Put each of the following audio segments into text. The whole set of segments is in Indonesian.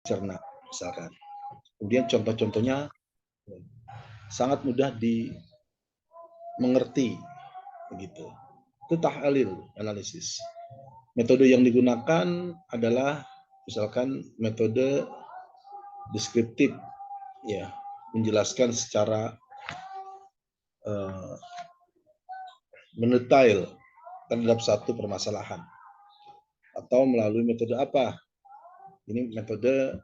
dicerna misalkan. Kemudian contoh-contohnya sangat mudah dimengerti begitu. Itu tahlil analisis. Metode yang digunakan adalah misalkan metode deskriptif, ya, menjelaskan secara mendetail terhadap satu permasalahan. Atau melalui metode apa? Ini metode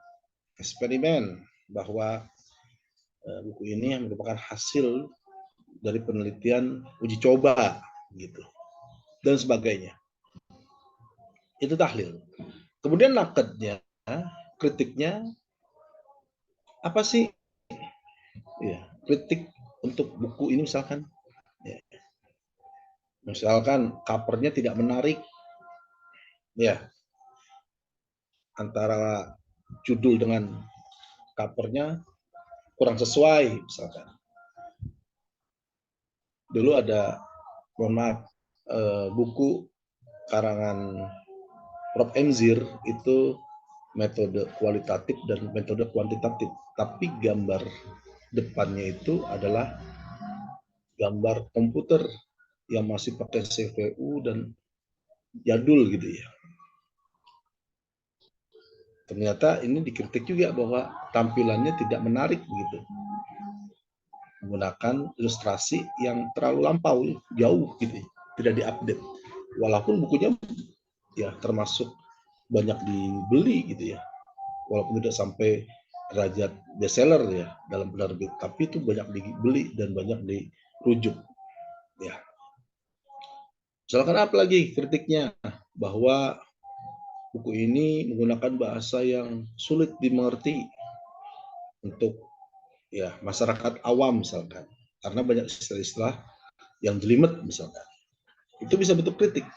eksperimen, bahwa buku ini merupakan hasil dari penelitian uji coba gitu dan sebagainya. Itu tahlil. Kemudian nakadnya, kritiknya apa sih? Ya, kritik untuk buku ini misalkan, ya, misalkan covernya tidak menarik, ya, antara judul dengan covernya kurang sesuai misalkan. Dulu ada, mohon maaf, buku karangan Prof. Enzir itu metode kualitatif dan metode kuantitatif, tapi gambar depannya itu adalah gambar komputer yang masih pakai CPU dan jadul gitu ya. Ternyata ini dikritik juga bahwa tampilannya tidak menarik begitu, menggunakan ilustrasi yang terlalu lampau, jauh gitu, tidak diupdate. Walaupun bukunya ya termasuk banyak dibeli gitu ya, walaupun tidak sampai derajat bestseller ya dalam penerbit, tapi itu banyak dibeli dan banyak dirujuk ya. Misalkan apa lagi kritiknya, bahwa buku ini menggunakan bahasa yang sulit dimengerti untuk ya masyarakat awam misalkan, karena banyak istilah-istilah yang jelimet misalkan. Itu bisa bentuk kritik.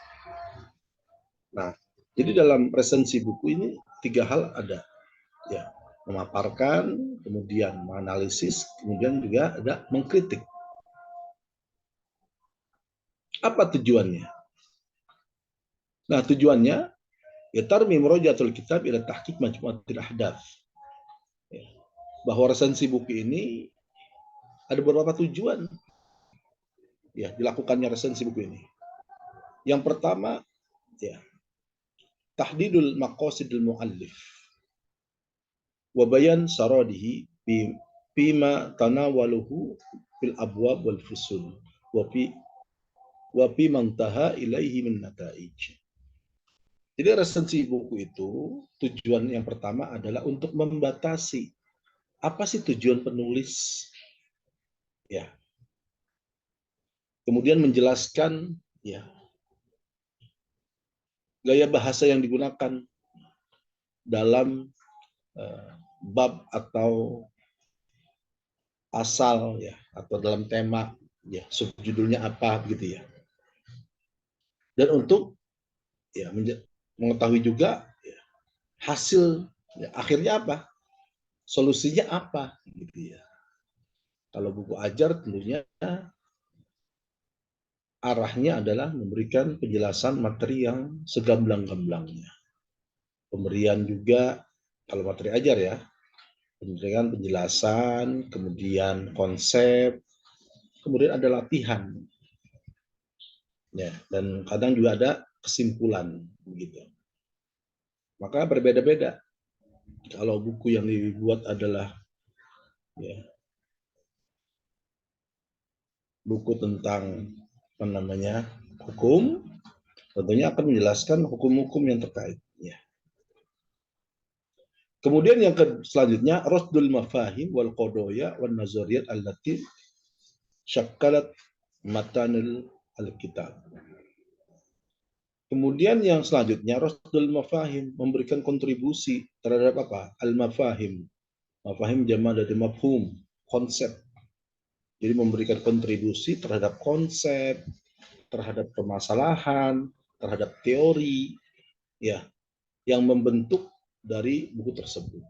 Nah, jadi dalam resensi buku ini 3 hal ada, ya, memaparkan, kemudian menganalisis, kemudian juga ada mengkritik. Apa tujuannya? Nah, tujuannya ya tarmi murojatul kitab ila tahqiq majmu'atil ahdath. Ya, bahwa resensi buku ini ada beberapa tujuan ya dilakukannya resensi buku ini. Yang pertama, ya, tahdidul maqasidil muallif wa bayan saradihi bima tanawaluhu fil abwab wal fusul wa fi mantaha ilaihi min nataij. Jadi resensi buku itu tujuan yang pertama adalah untuk membatasi apa sih tujuan penulis, ya. Kemudian menjelaskan ya gaya bahasa yang digunakan dalam bab atau asal ya, atau dalam tema ya, subjudulnya apa gitu ya. Dan untuk ya mengetahui juga ya, hasil ya, akhirnya apa, solusinya apa gitu ya. Kalau buku ajar tentunya arahnya adalah memberikan penjelasan materi yang segamblang-gamblangnya. Pemberian juga kalau materi ajar ya, pemberian penjelasan, kemudian konsep, kemudian ada latihan. Ya, dan kadang juga ada kesimpulan begitu. Maka berbeda-beda. Kalau buku yang dibuat adalah ya, buku tentang apa namanya, hukum, tentunya akan menjelaskan hukum-hukum yang terkait. Ya. Kemudian yang selanjutnya, rasdul mafahim wal qadoya wal nazariyat allati syakkalat matanil al-kitab. Kemudian yang selanjutnya, rasdul mafahim, memberikan kontribusi terhadap apa? Al-mafahim. Mafahim jama' dari mafhum, konsep. Jadi memberikan kontribusi terhadap konsep, terhadap permasalahan, terhadap teori, ya, yang membentuk dari buku tersebut.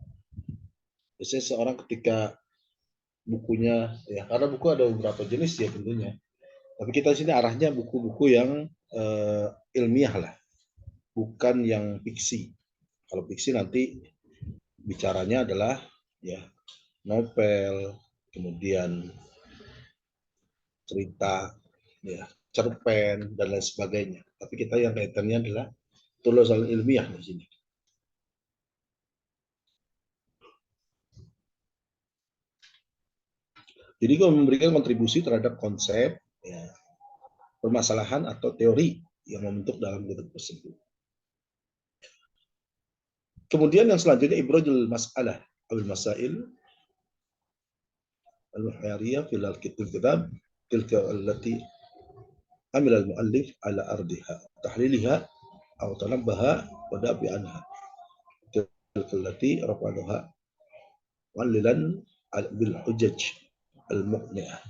Biasanya seorang ketika bukunya, ya, karena buku ada beberapa jenis ya tentunya. Tapi kita sini arahnya buku-buku yang ilmiah lah, bukan yang fiksi. Kalau fiksi nanti bicaranya adalah ya novel, kemudian cerita, ya cerpen dan lain sebagainya. Tapi kita yang kaitannya adalah tulisan ilmiah di sini. Jadi kalau memberikan kontribusi terhadap konsep, ya, permasalahan atau teori yang membentuk dalam kitab tersebut. Kemudian yang selanjutnya ibrojul masalah awil masail al-muhyariyah fil kitab tilka allati amil al-muallif ala ardiha tahliliha atau tanabbaha wa dabi anha tilka allati rafa'aha walilan bil hujaj al-muqni'ah.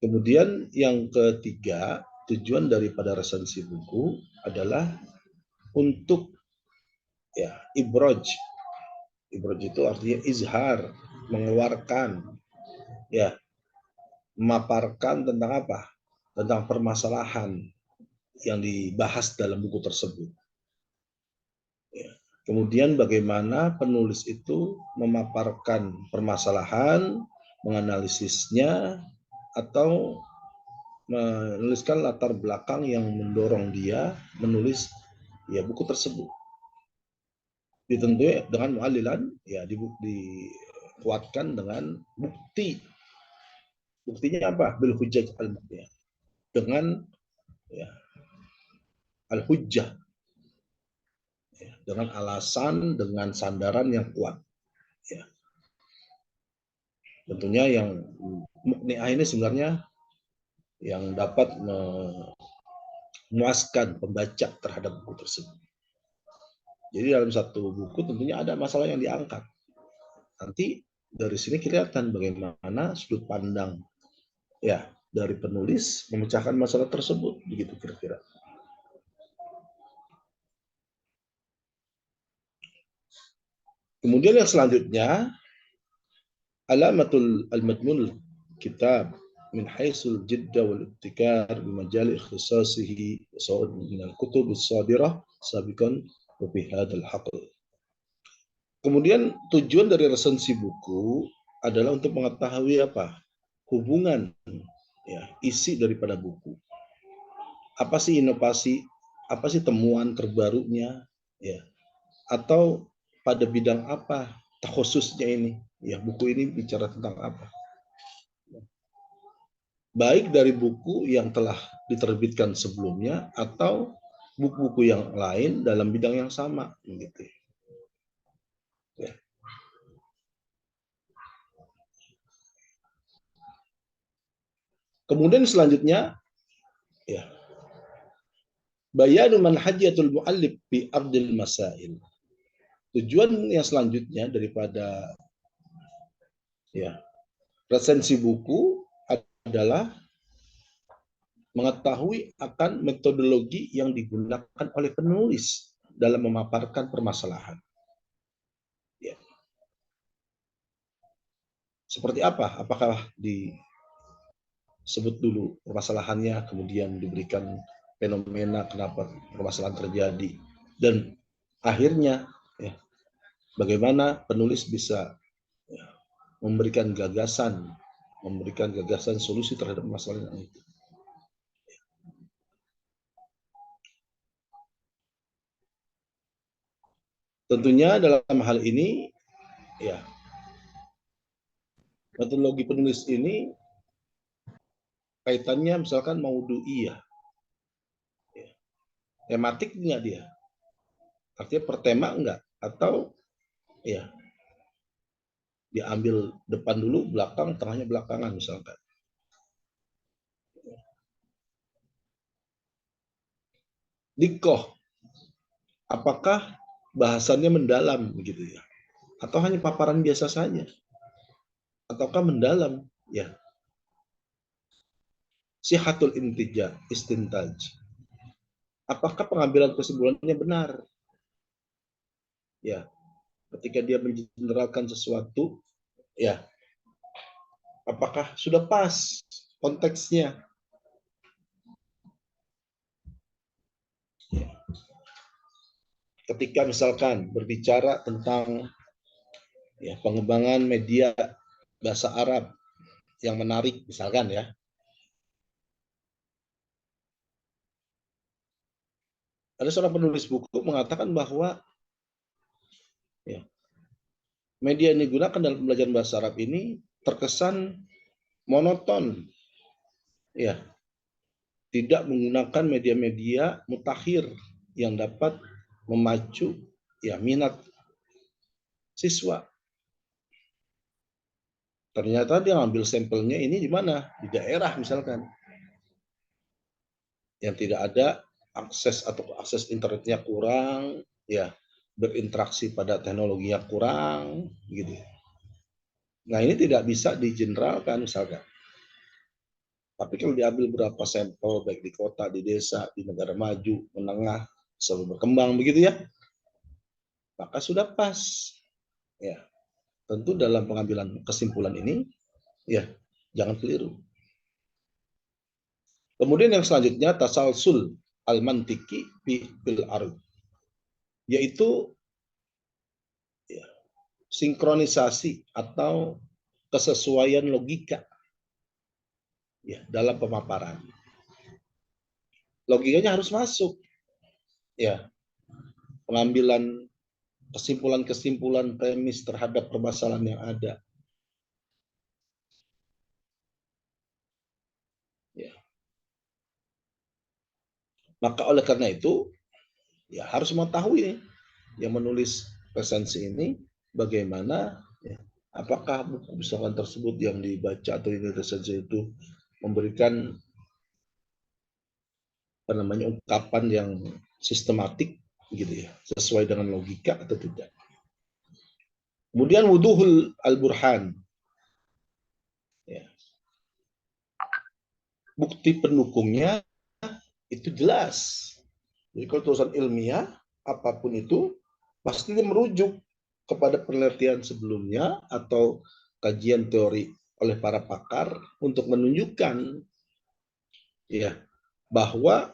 Kemudian yang ketiga, tujuan daripada resensi buku adalah untuk ya ibroj. Ibroj itu artinya izhar, mengeluarkan, ya, memaparkan tentang apa? Tentang permasalahan yang dibahas dalam buku tersebut. Ya. Kemudian bagaimana penulis itu memaparkan permasalahan, menganalisisnya, atau menuliskan latar belakang yang mendorong dia menulis ya buku tersebut. Ditentukan dengan mu'alilan, ya dikuatkan dengan bukti. Buktinya apa? Bil hujjah al-muqniyah. Dengan ya, al-hujjah. Ya, dengan alasan, dengan sandaran yang kuat. Ya. Tentunya yang muqniyah ini sebenarnya yang dapat memuaskan pembaca terhadap buku tersebut. Jadi dalam satu buku tentunya ada masalah yang diangkat. Nanti dari sini kelihatan bagaimana sudut pandang ya dari penulis memecahkan masalah tersebut, begitu kira-kira. Kemudian yang selanjutnya alamatul al-madmun kitab min haisul jidda wal ibtikar bi majali ikhtisasihi sawad min al-kutub as-sadirah sabiqan fi hadzal haql. Kemudian tujuan dari resensi buku adalah untuk mengetahui apa? Hubungan ya, isi daripada buku. Apa sih inovasi, apa sih temuan terbarunya ya? Atau pada bidang apa khususnya ini? Ya, buku ini bicara tentang apa? Baik dari buku yang telah diterbitkan sebelumnya atau buku-buku yang lain dalam bidang yang sama gitu. Ya. Kemudian selanjutnya ya, bayanu manhajatul muallif bi ardil masail. Tujuan yang selanjutnya daripada ya resensi buku adalah mengetahui akan metodologi yang digunakan oleh penulis dalam memaparkan permasalahan. Ya. Seperti apa? Apakah disebut dulu permasalahannya, kemudian diberikan fenomena kenapa permasalahan terjadi, dan akhirnya ya, bagaimana penulis bisa ya, memberikan gagasan solusi terhadap masalah itu. Tentunya dalam hal ini ya metodologi penulis ini kaitannya misalkan maudu'iyah. Ya. Tematik enggak dia? Artinya per tema enggak? Atau ya diambil depan dulu, belakang, tengahnya belakangan misalkan. Dikoh, apakah bahasannya mendalam begitu ya? Atau hanya paparan biasa saja? Ataukah mendalam? Ya. Sihatul intija, istintaj. Apakah pengambilan kesimpulannya benar? Ya, ketika dia menjeneralkan sesuatu, ya, apakah sudah pas konteksnya? Ya. Ketika misalkan berbicara tentang Ya, pengembangan media bahasa Arab yang menarik misalkan ya. Ada seorang penulis buku mengatakan bahwa ya, media yang digunakan dalam pembelajaran bahasa Arab ini terkesan monoton, ya, tidak menggunakan media-media mutakhir yang dapat memacu ya minat siswa. Ternyata dia ambil sampelnya ini di mana? Di daerah misalkan yang tidak ada akses atau akses internetnya kurang, ya berinteraksi pada teknologinya kurang, gitu. Nah ini tidak bisa digeneralkan misalkan. Tapi kalau diambil beberapa sampel baik di kota, di desa, di negara maju, menengah, selalu berkembang begitu ya, maka sudah pas. Ya, tentu dalam pengambilan kesimpulan ini, ya jangan keliru. Kemudian yang selanjutnya tasalsul al-mantiki fil arud, yaitu ya, sinkronisasi atau kesesuaian logika ya dalam pemaparan. Logikanya harus masuk ya, pengambilan kesimpulan-kesimpulan premis terhadap permasalahan yang ada. Ya. Maka oleh karena itu ya harus mengetahui yang menulis resensi ini bagaimana ya, apakah buku misalkan tersebut yang dibaca atau ini resensi itu memberikan apa namanya ungkapan yang sistematik gitu ya, sesuai dengan logika atau tidak. Kemudian wuduhul al-burhan, ya, bukti pendukungnya itu jelas. Jadi kalau tulisan ilmiah apapun itu pasti merujuk kepada penelitian sebelumnya atau kajian teori oleh para pakar untuk menunjukkan ya bahwa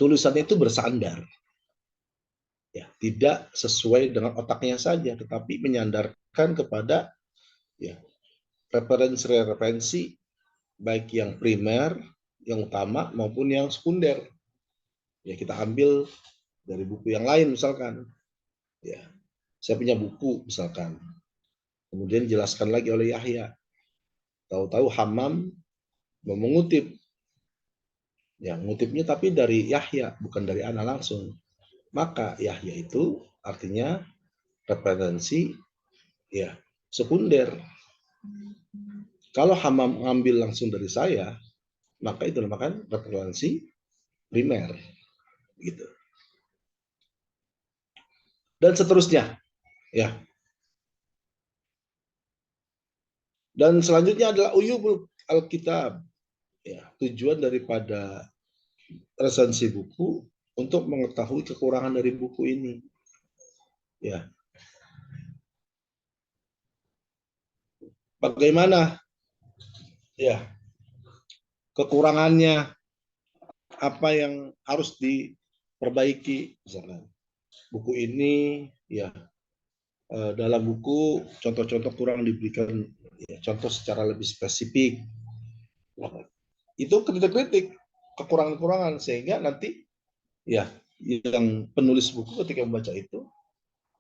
tulisan itu bersandar, ya tidak sesuai dengan otaknya saja, tetapi menyandarkan kepada ya referensi-referensi baik yang primer, yang utama maupun yang sekunder. Ya kita ambil dari buku yang lain misalkan. Ya, saya punya buku misalkan. Kemudian dijelaskan lagi oleh Yahya. Tahu-tahu Hammam mengutip, ya mengutipnya tapi dari Yahya bukan dari Ana langsung. Maka Yahya itu artinya referensi ya sekunder. Kalau Hammam mengambil langsung dari saya, maka itu dinamakan referensi primer, gitu. Dan seterusnya, ya. Dan selanjutnya adalah uyubul alkitab, ya. Tujuan daripada resensi buku untuk mengetahui kekurangan dari buku ini, ya. Bagaimana, ya, kekurangannya, apa yang harus diperbaiki, misalnya. Buku ini, ya, dalam buku contoh-contoh kurang diberikan ya, contoh secara lebih spesifik. Itu kritik-kritik kekurangan-kekurangan sehingga nanti ya yang penulis buku ketika membaca itu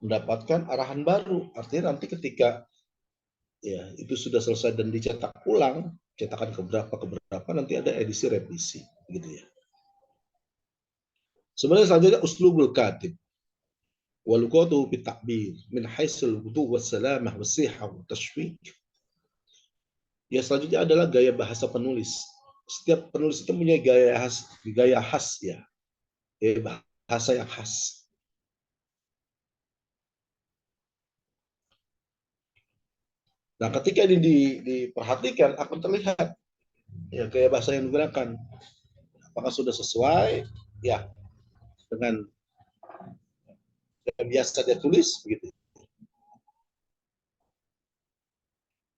mendapatkan arahan baru. Artinya nanti ketika ya itu sudah selesai dan dicetak ulang, cetakan keberapa nanti ada edisi revisi gitu ya. Sebenarnya selanjutnya uslubul katib waluqatu bitakbir min haisul wudu wassalamah wasihah wa tashwik. Ya selanjutnya adalah gaya bahasa penulis. Setiap penulis itu punya gaya khas ya, bahasa yang khas. Nah, ketika ini diperhatikan akan terlihat ya gaya bahasa yang digunakan apakah sudah sesuai ya dengan yang biasa dia tulis begitu.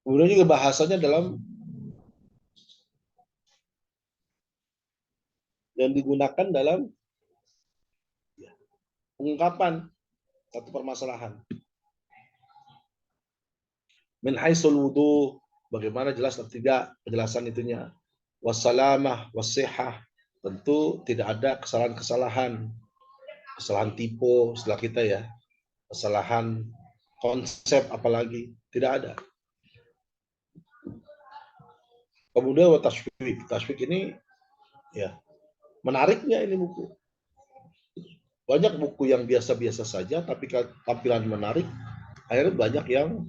Kemudian juga bahasanya dalam yang digunakan dalam ya, pengungkapan satu permasalahan. Min haisul wudu, bagaimana jelas atau tidak penjelasan itunya. Wassalamah, wassihah, tentu tidak ada kesalahan-kesalahan, kesalahan tipe setelah kita ya, kesalahan konsep apalagi, tidak ada. Kemudian tashfiq, tashfiq ini ya menariknya ini buku. Banyak buku yang biasa-biasa saja, tapi tampilan menarik, akhirnya banyak yang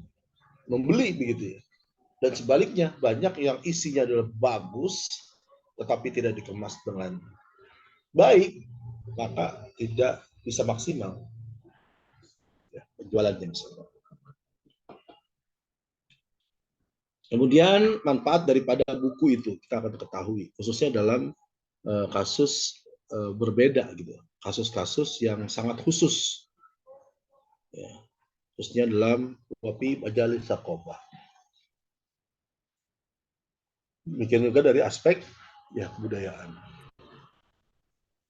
membeli begitu ya. Dan sebaliknya, banyak yang isinya adalah bagus, tetapi tidak dikemas dengan baik, maka tidak bisa maksimal ya, penjualannya misalnya. Kemudian manfaat daripada buku itu kita akan ketahui, khususnya dalam kasus berbeda gitu, kasus-kasus yang sangat khusus, ya, khususnya dalam wafi majalis sakobah. Demikian juga dari aspek ya kebudayaan.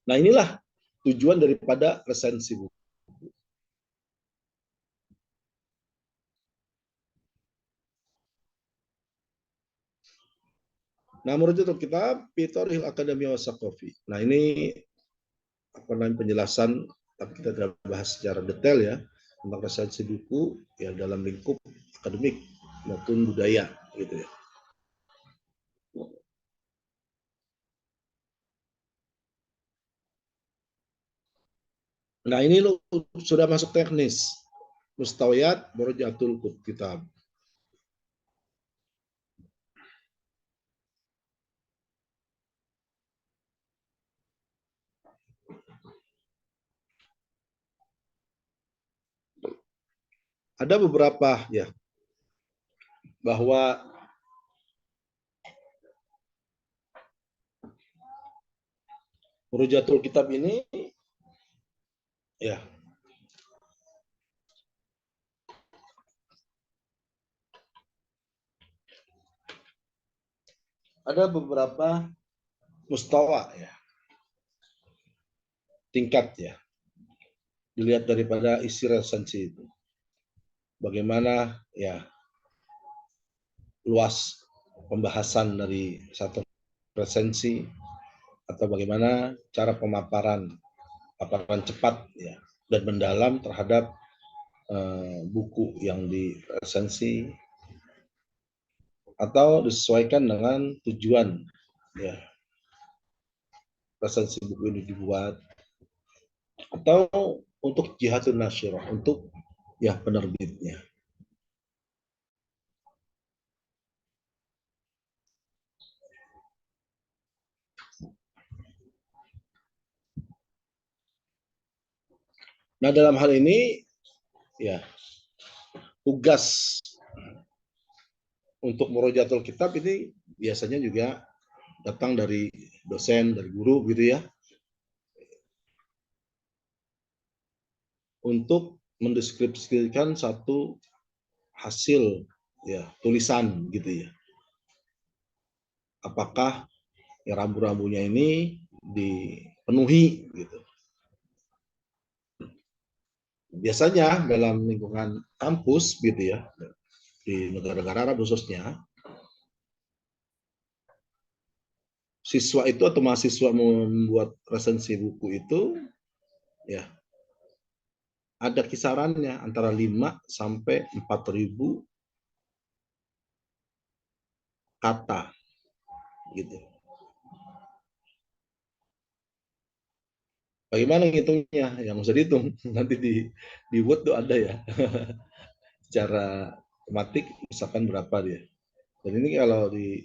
Nah inilah tujuan daripada resensi buku. Nah, merujuk kitab Fitoril Akademi Wasakofi. Nah, ini apa namanya penjelasan, tapi kita tidak bahas secara detail ya tentang resensi buku ya dalam lingkup akademik maupun budaya gitu ya. Nah, ini lo sudah masuk teknis. Mustawiyat Murojatul Kitab. Ada beberapa ya bahwa Murojatul Kitab ini ya ada beberapa mustawa ya, tingkat ya, dilihat daripada isi resensi itu. Bagaimana ya luas pembahasan dari satu resensi atau bagaimana cara pemaparan paparan cepat ya dan mendalam terhadap buku yang diresensi atau disesuaikan dengan tujuan ya resensi buku ini dibuat atau untuk jihadun nasyirah, untuk ya penerbitnya. Nah, dalam hal ini ya tugas untuk murojatul kitab ini biasanya juga datang dari dosen, dari guru gitu ya, untuk mendeskripsikan satu hasil ya tulisan gitu ya. Apakah ya rambu-rambunya ini dipenuhi gitu. Biasanya dalam lingkungan kampus gitu ya, di negara-negara Arab khususnya, siswa itu atau mahasiswa membuat resensi buku itu ya ada kisarannya antara 5 sampai 4.000 kata gitu. Bagaimana ngitungnya? Yang usah dihitung. Nanti di Word tuh ada ya. Secara tematik misalkan berapa dia. Dan ini kalau di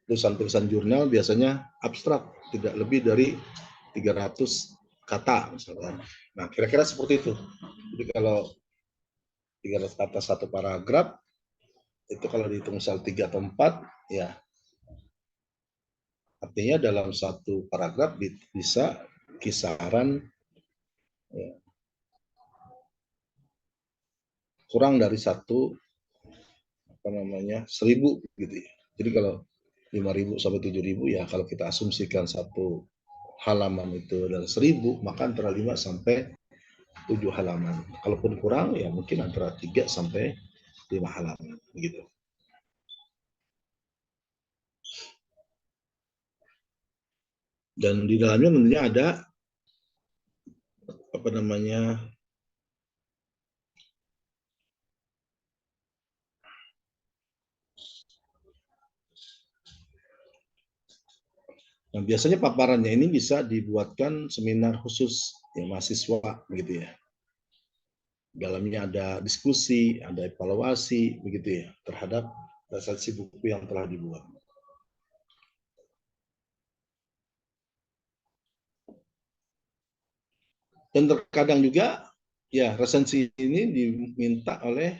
tulisan-tulisan jurnal biasanya abstrak, tidak lebih dari 300 kata misalkan. Nah, kira-kira seperti itu. Jadi kalau 300 kata satu paragraf, itu kalau dihitung misal 3 atau 4, ya artinya dalam satu paragraf bisa kisaran ya, kurang dari satu apa namanya 1.000 gitu ya. Jadi kalau 5.000 sampai 7.000 ya kalau kita asumsikan satu halaman itu adalah 1.000, maka antara 5 sampai 7 halaman. Kalaupun kurang ya mungkin antara 3 sampai 105 halaman begitu. Dan di dalamnya tentunya ada apa namanya nah, biasanya paparannya ini bisa dibuatkan seminar khusus yang mahasiswa begitu ya. Dalamnya ada diskusi, ada evaluasi begitu ya terhadap resensi buku yang telah dibuat. Dan terkadang juga ya resensi ini diminta oleh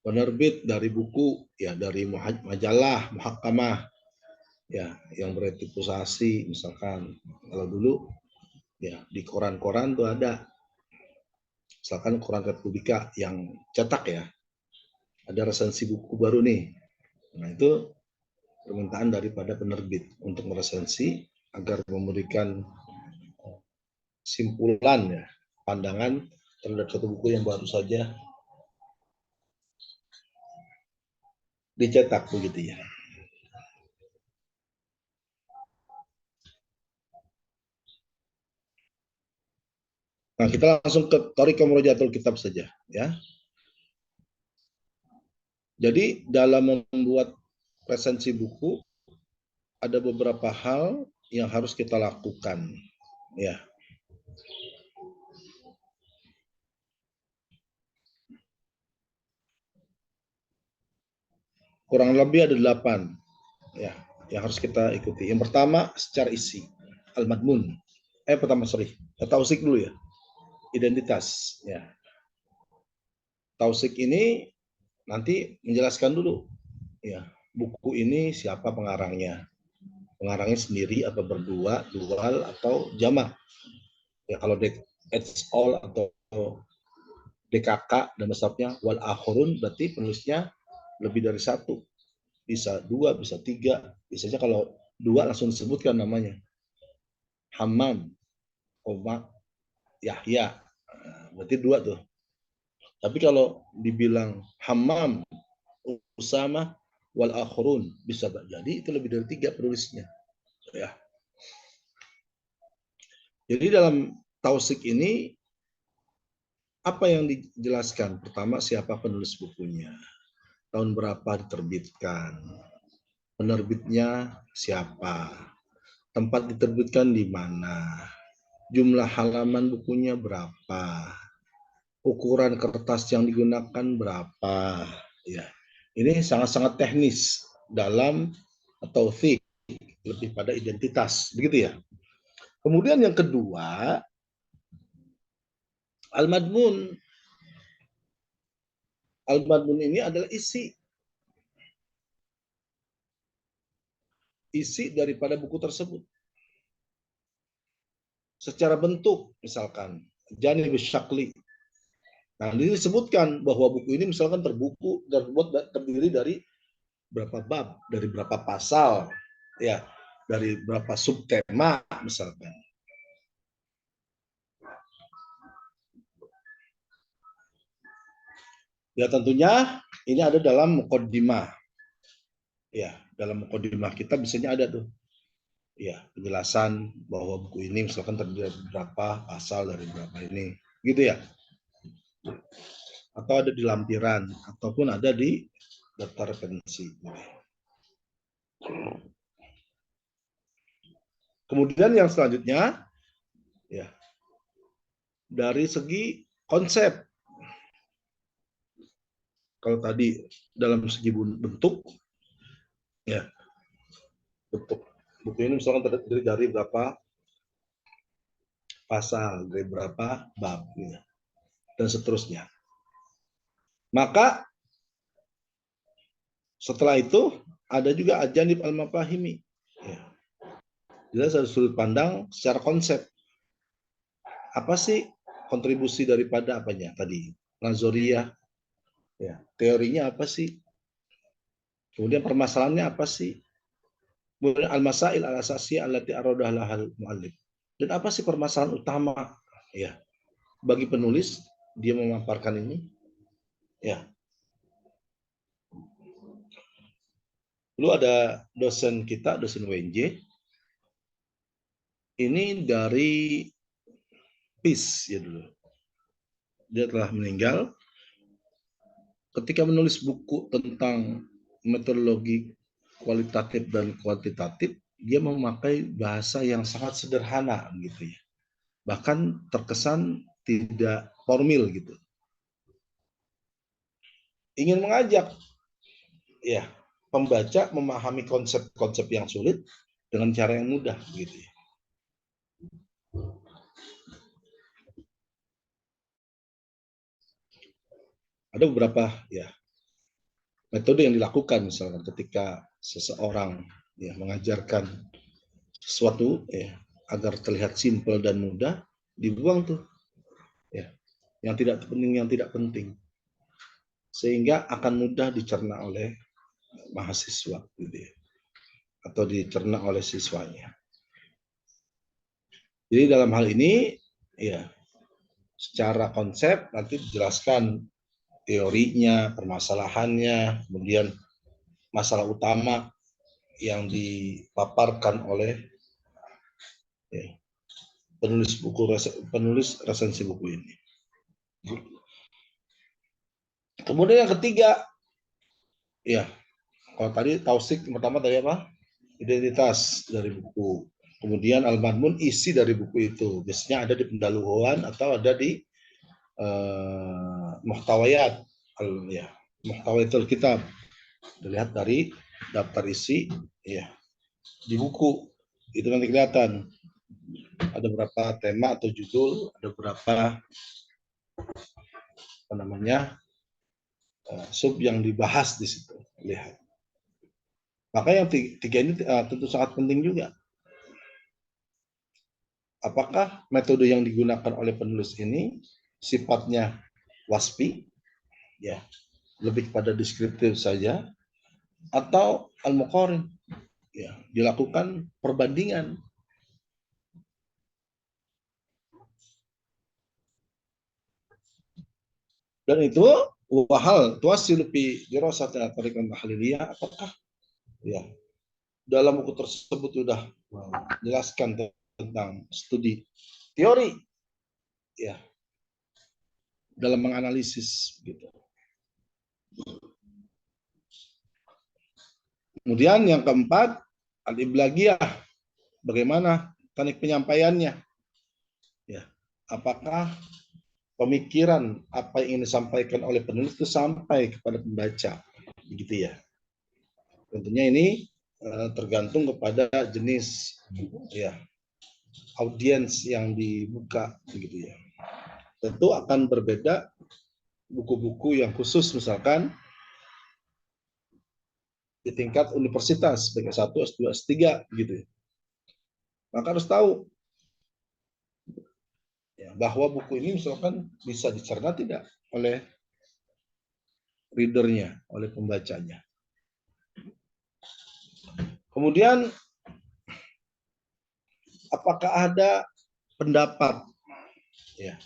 penerbit dari buku ya dari majalah muhakkamah ya yang bereputasi misalkan kalau dulu ya di koran-koran tuh ada misalkan koran Republika yang cetak ya ada resensi buku baru nih. Nah itu permintaan daripada penerbit untuk meresensi agar memberikan simpulan ya pandangan terhadap satu buku yang baru saja dicetak begitu ya. Nah, kita langsung ke Thariqah Murojatul Kitab saja ya. Jadi dalam membuat resensi buku ada beberapa hal yang harus kita lakukan ya. Kurang lebih ada 8 ya yang harus kita ikuti. Yang pertama secara isi al-madmun. Pertama sorry, tausik dulu ya. Identitas ya. Tausik ini nanti menjelaskan dulu ya buku ini siapa pengarangnya. Pengarangnya sendiri atau berdua, dual atau jamak. Ya kalau it's all atau DKK dan besarnya wal akhirun berarti penulisnya lebih dari satu. Bisa dua, bisa tiga. Biasanya kalau dua langsung disebutkan namanya. Hammam, Oma, Yahya. Berarti dua tuh. Tapi kalau dibilang Hammam, Usama, wal akhirun bisa jadi itu lebih dari tiga penulisnya. Ya. Jadi dalam tausik ini apa yang dijelaskan? Pertama, siapa penulis bukunya? Tahun berapa diterbitkan? Penerbitnya siapa? Tempat diterbitkan di mana? Jumlah halaman bukunya berapa? Ukuran kertas yang digunakan berapa? Ya, ini sangat-sangat teknis dalam taufik, lebih pada identitas, begitu ya. Kemudian yang kedua, al-madmun. Al-madmun ini adalah isi daripada buku tersebut. Secara bentuk, misalkan, janib syakli. Nah, ini disebutkan bahwa buku ini misalkan terdiri dari berapa bab, dari berapa pasal, ya, dari berapa subtema, misalkan. Ya, tentunya ini ada dalam muqaddimah. Ya, dalam muqaddimah kita biasanya ada tuh. Ya, penjelasan bahwa buku ini misalkan terdiri dari berapa pasal dari berapa ini, gitu ya. Atau ada di lampiran, ataupun ada di daftar referensi. Kemudian yang selanjutnya, ya, dari segi konsep. Kalau tadi dalam segi bentuk, ya, bentuk buku ini misalkan terdiri dari berapa pasal, dari berapa bab, ya, dan seterusnya. Maka setelah itu ada juga ajanib al-mafahimi. Ya. Jelas dari sudut pandang secara konsep. Apa sih kontribusi daripada apanya tadi? Nazoriyah. Ya. Teorinya apa sih? Kemudian permasalahannya apa sih? Kemudian al-masail al-asasiyah allati aradah lahal mu'allif. Dan apa sih permasalahan utama ya bagi penulis dia memaparkan ini? Ya. Dulu ada dosen kita, dosen WNJ, ini dari PIS ya dulu. Dia telah meninggal. Ketika menulis buku tentang metodologi kualitatif dan kuantitatif, dia memakai bahasa yang sangat sederhana gitu ya. Bahkan terkesan tidak formal gitu. Ingin mengajak ya pembaca memahami konsep-konsep yang sulit dengan cara yang mudah gitu ya. Ada beberapa ya metode yang dilakukan misalkan ketika seseorang ya mengajarkan sesuatu ya agar terlihat simpel dan mudah, dibuang tuh ya yang tidak penting, yang tidak penting, sehingga akan mudah dicerna oleh mahasiswa gitu ya, atau dicerna oleh siswanya. Jadi dalam hal ini ya secara konsep nanti dijelaskan teorinya, permasalahannya, kemudian masalah utama yang dipaparkan oleh ya, penulis resensi buku ini. Kemudian yang ketiga, ya kalau tadi tausik pertama tadi apa? Identitas dari buku. Kemudian al-madmun isi dari buku itu. Biasanya ada di pendahuluan atau ada di muhtawayat, ya muhtawayatul kitab. Dilihat dari daftar isi, ya di buku itu nanti kelihatan ada berapa tema atau judul, ada berapa apa namanya sub yang dibahas di situ. Lihat. Maka yang tiga ini tentu sangat penting juga. Apakah metode yang digunakan oleh penulis ini sifatnya waspi, ya lebih kepada deskriptif saja, atau al-muqarin, ya dilakukan perbandingan. Dan itu wahal tuasil fi dirasatil tariqah tahliliyah, apakah ya dalam buku tersebut sudah menjelaskan tentang studi teori ya dalam menganalisis gitu. Kemudian yang keempat, al-iblagiyah, bagaimana teknik penyampaiannya? Ya, apakah pemikiran apa yang ingin disampaikan oleh penulis itu sampai kepada pembaca, begitu ya? Tentunya ini tergantung kepada jenis ya audiens yang dibuka, begitu ya. Tentu akan berbeda buku-buku yang khusus misalkan di tingkat universitas sebagai S1, S2, S3 gitu ya. Maka harus tahu ya, bahwa buku ini misalkan bisa dicerna tidak oleh readernya, oleh pembacanya. Kemudian apakah ada pendapat ya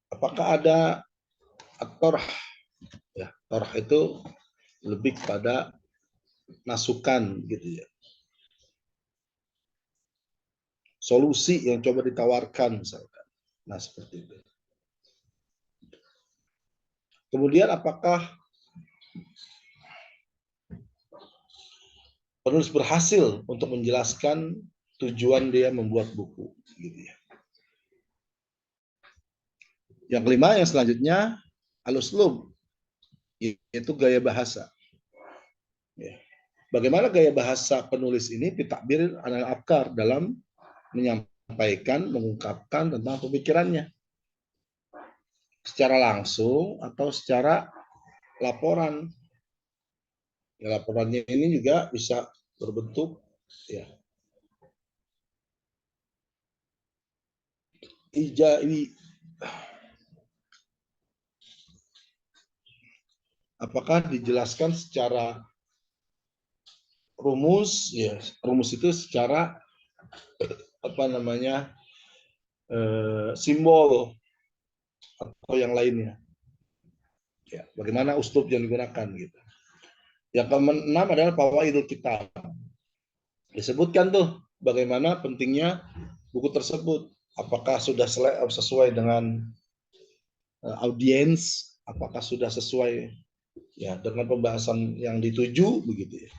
apakah ada torh ya, torh itu lebih pada masukan gitu ya, solusi yang coba ditawarkan misalkan, nah seperti itu. Kemudian apakah penulis berhasil untuk menjelaskan tujuan dia membuat buku gitu ya. Yang kelima, yang selanjutnya al-uslub, yaitu gaya bahasa. Ya. Bagaimana gaya bahasa penulis ini ditakbir al-afkar dalam menyampaikan, mengungkapkan tentang pemikirannya secara langsung atau secara laporan. Ya, laporannya ini juga bisa berbentuk ya ijai. Apakah dijelaskan secara rumus ya, rumus itu secara apa namanya simbol atau yang lainnya. Ya, bagaimana uslub yang digunakan gitu. Yang keenam adalah fawaidul kitab. Disebutkan tuh bagaimana pentingnya buku tersebut. Apakah sudah sesuai dengan audiens, apakah sudah sesuai ya dengan pembahasan yang dituju begitu ya.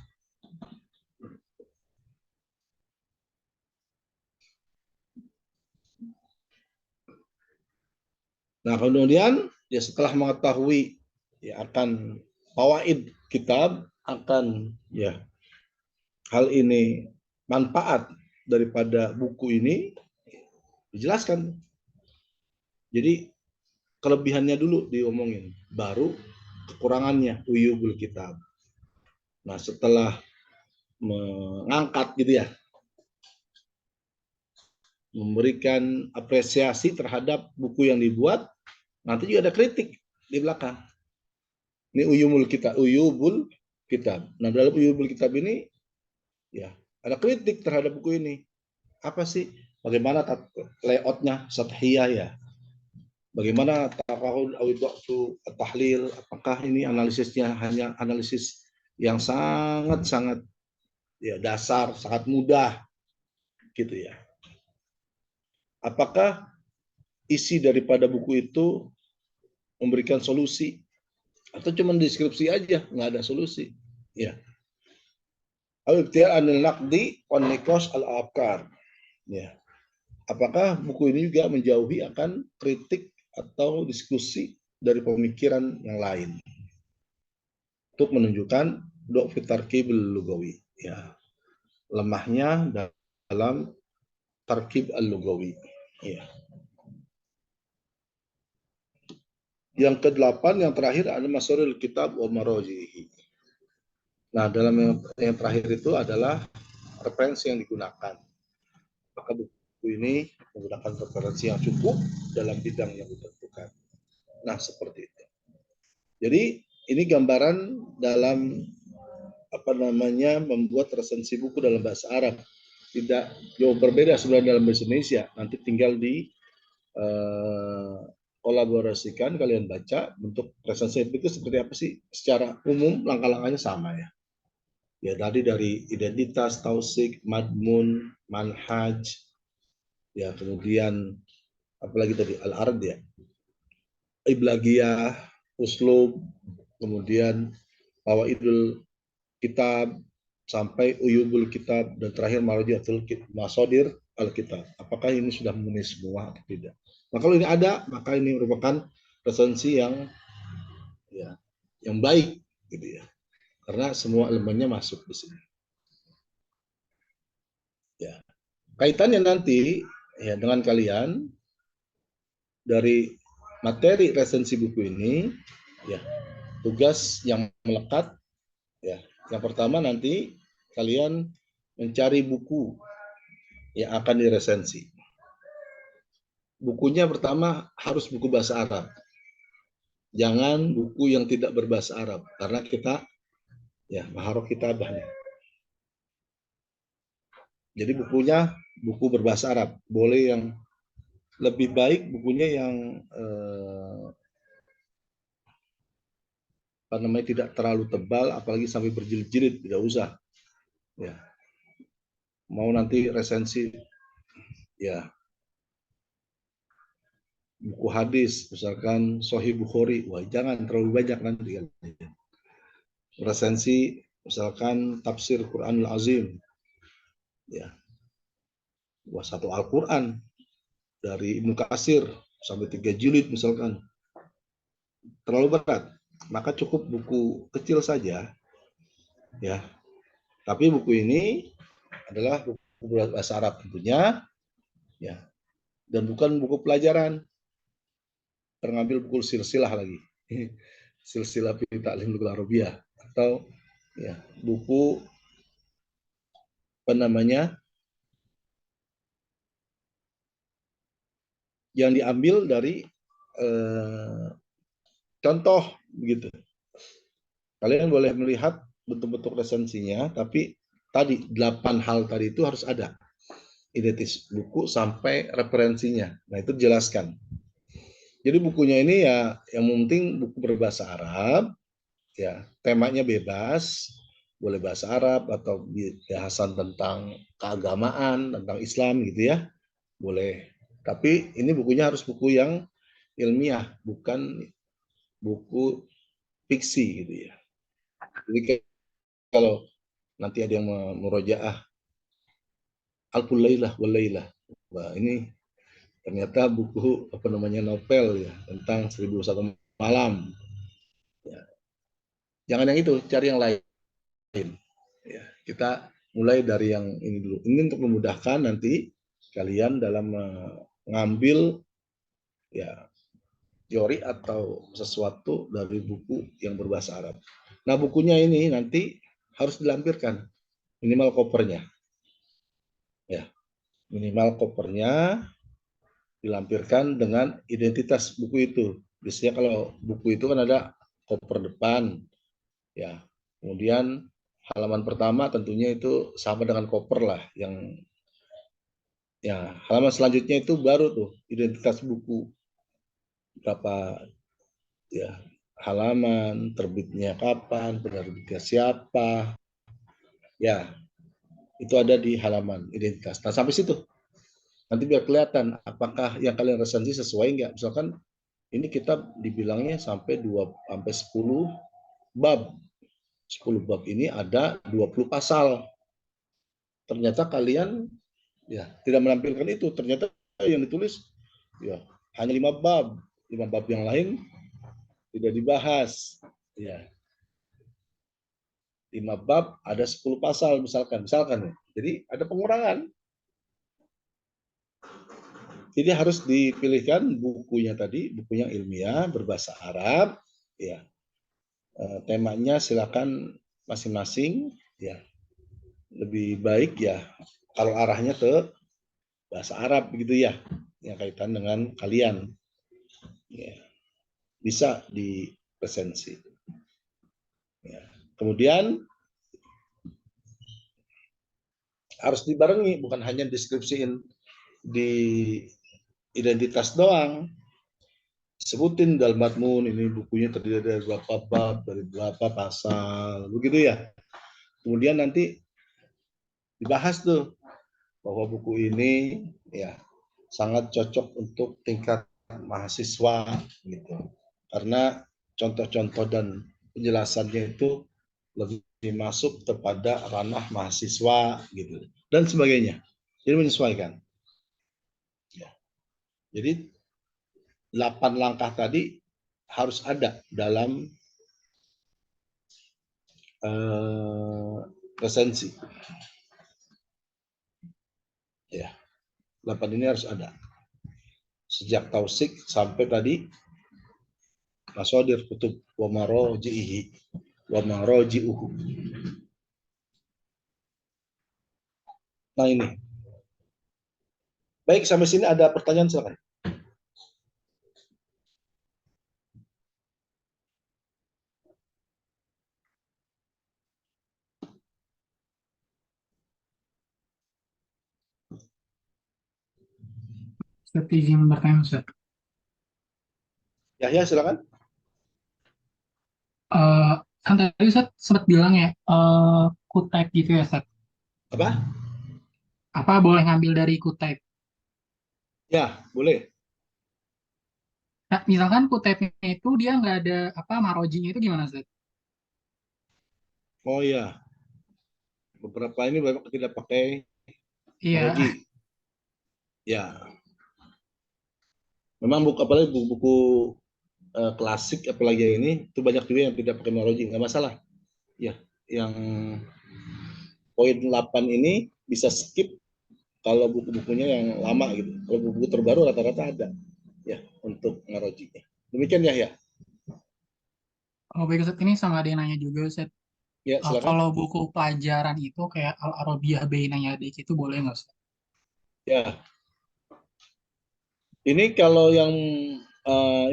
Nah, kemudian ya setelah mengetahui ya akan fawaid kitab, akan ya hal ini manfaat daripada buku ini dijelaskan. Jadi kelebihannya dulu diomongin, baru kekurangannya uyubul kitab. Nah, setelah mengangkat gitu ya, memberikan apresiasi terhadap buku yang dibuat, nanti juga ada kritik di belakang. Ini uyubul kitab. Nah, dalam uyubul kitab ini ya ada kritik terhadap buku ini. Apa sih? Bagaimana layoutnya sathiyah ya? Bagaimana tafahul awidatu tahlil? Apakah ini analisisnya hanya analisis yang sangat-sangat ya dasar, sangat mudah gitu ya? Apakah isi daripada buku itu memberikan solusi atau cuma deskripsi aja, nggak ada solusi? Ya. Al-Ibtihal anil naqdi wan niqash al-afkar. Ya. Apakah buku ini juga menjauhi akan kritik atau diskusi dari pemikiran yang lain untuk menunjukkan dha'fi tarkib al-lugawi, ya, lemahnya dalam tarkib al-lugawi. Ya. Yang kedelapan, yang terakhir adalah masail kitab wa marajihi. Nah, dalam yang terakhir itu adalah referensi yang digunakan. Maka buku ini menggunakan referensi yang cukup dalam bidang yang ditentukan. Nah, seperti itu. Jadi ini gambaran dalam apa namanya membuat resensi buku dalam bahasa Arab. Tidak jauh berbeda sebenarnya dalam bahasa Indonesia. Nanti tinggal di kolaborasikan, kalian baca bentuk resensi itu seperti apa sih. Secara umum langkah-langkahnya sama ya. Ya tadi dari identitas, tausik, madmun, manhaj, ya kemudian apalagi tadi al-ard ya, iblagiyah, uslub, kemudian fawaidul kitab, sampai uyubul kitab, dan terakhir marajiatul masodir al-kitab. Apakah ini sudah memenuhi semua atau tidak? Nah, kalau ini ada, maka ini merupakan resensi ya yang baik gitu ya. Karena semua elemennya masuk di sini. Ya. Kaitannya nanti ya dengan kalian dari materi resensi buku ini ya, tugas yang melekat ya. Yang pertama nanti kalian mencari buku yang akan diresensi. Bukunya pertama harus buku bahasa Arab. Jangan buku yang tidak berbahasa Arab karena kita ya maharok kitabah nih. Jadi bukunya buku berbahasa Arab. Boleh yang lebih baik bukunya yang apa namanya tidak terlalu tebal, apalagi sampai berjilid-jilid, tidak usah. Ya, mau nanti resensi ya buku hadis, misalkan Sahih Bukhari, wah jangan terlalu banyak nanti kan. Resensi misalkan tafsir Quranul Azim, ya, wah satu Al-Quran dari Ibnu Katsir sampai 3 jilid misalkan, terlalu berat. Maka cukup buku kecil saja, ya. Tapi buku ini adalah buku bahasa Arab tentunya, ya, dan bukan buku pelajaran. Terambil buku silsilah lagi, silsilah fi ta'lim lughah Arabiyah, atau ya buku apa namanya yang diambil dari contoh begitu. Kalian boleh melihat bentuk-bentuk resensinya, tapi tadi 8 hal tadi itu harus ada. identitas buku sampai referensinya. Nah, itu jelaskan. Jadi bukunya ini ya yang penting buku berbahasa Arab, ya temanya bebas, boleh bahasa Arab atau bahasan tentang keagamaan, tentang Islam gitu ya, boleh. Tapi ini bukunya harus buku yang ilmiah, bukan buku fiksi gitu ya. Jadi kalau nanti ada yang merojaah Alful Lailah wal Lailah, wah ini ternyata buku apa namanya novel ya tentang 1001 malam. Ya. Jangan yang itu, cari yang lain. Ya, kita mulai dari yang ini dulu. Ini untuk memudahkan nanti kalian dalam mengambil ya teori atau sesuatu dari buku yang berbahasa Arab. Nah, bukunya ini nanti harus dilampirkan minimal covernya. Ya, minimal covernya dilampirkan dengan identitas buku itu. Biasanya kalau buku itu kan ada cover depan, ya. Kemudian halaman pertama tentunya itu sama dengan cover lah, yang ya halaman selanjutnya itu baru tuh identitas buku, berapa ya halaman, terbitnya kapan, penerbitnya siapa, ya itu ada di halaman identitas. Nah sampai situ nanti biar kelihatan apakah yang kalian resensi sesuai nggak. Misalkan ini kita dibilangnya sampai 10 bab. 10 bab ini ada 20 pasal. Ternyata kalian ya tidak menampilkan itu. Ternyata yang ditulis ya hanya 5 bab. 5 bab yang lain tidak dibahas. Ya, 5 bab ada 10 pasal misalkan. Misalkan ya. Jadi ada pengurangan. Jadi harus dipilihkan bukunya tadi, buku yang ilmiah berbahasa Arab, ya. Temanya silakan masing-masing, ya. Lebih baik ya kalau arahnya ke bahasa Arab begitu ya, yang kaitan dengan kalian, ya. Bisa dipresensi. Ya. Kemudian harus dibarengi, bukan hanya deskripsiin di identitas doang. Sebutin dalam matmun ini bukunya terdiri dari berapa bab, dari berapa pasal, begitu ya. Kemudian nanti dibahas tuh bahwa buku ini ya sangat cocok untuk tingkat mahasiswa gitu. Karena contoh-contoh dan penjelasannya itu lebih masuk kepada ranah mahasiswa gitu dan sebagainya. Jadi menyesuaikan. Ya. Jadi 8 langkah tadi harus ada dalam resensi. Ya, 8 ini harus ada. Sejak tausik sampai tadi masodir kutub wa maroji'ihi wa maroji'uhu. Nah ini. Baik, sampai sini ada pertanyaan silakan. Ustaz izin bertanya Ustaz. Ya, silakan. Eh, kan tadi Ustaz sempat bilang ya, Kutek gitu ya Ustaz. Apa? Apa boleh ngambil dari Kutek? Ya, boleh. Nah, misalkan Kuteknya itu dia nggak ada apa marojinya itu gimana Ustaz? Oh ya, beberapa ini banyak tidak pakai Iya, meroji. Ya, memang buku apalagi buku-buku klasik apalagi ini itu banyak juga yang tidak pakai meroji, nggak masalah. Ya, yang poin 8 ini bisa skip kalau buku-bukunya yang lama gitu. Kalau buku-buku terbaru rata-rata ada ya untuk merojinya. Demikian ya ya. oh baik Ustaz, ini sama ada yang nanya juga Ustaz. Ya, silakan. Kalau buku pelajaran itu kayak Al-Arabiyah Baina Yadik itu boleh nggak Ustaz? Ya, ini kalau yang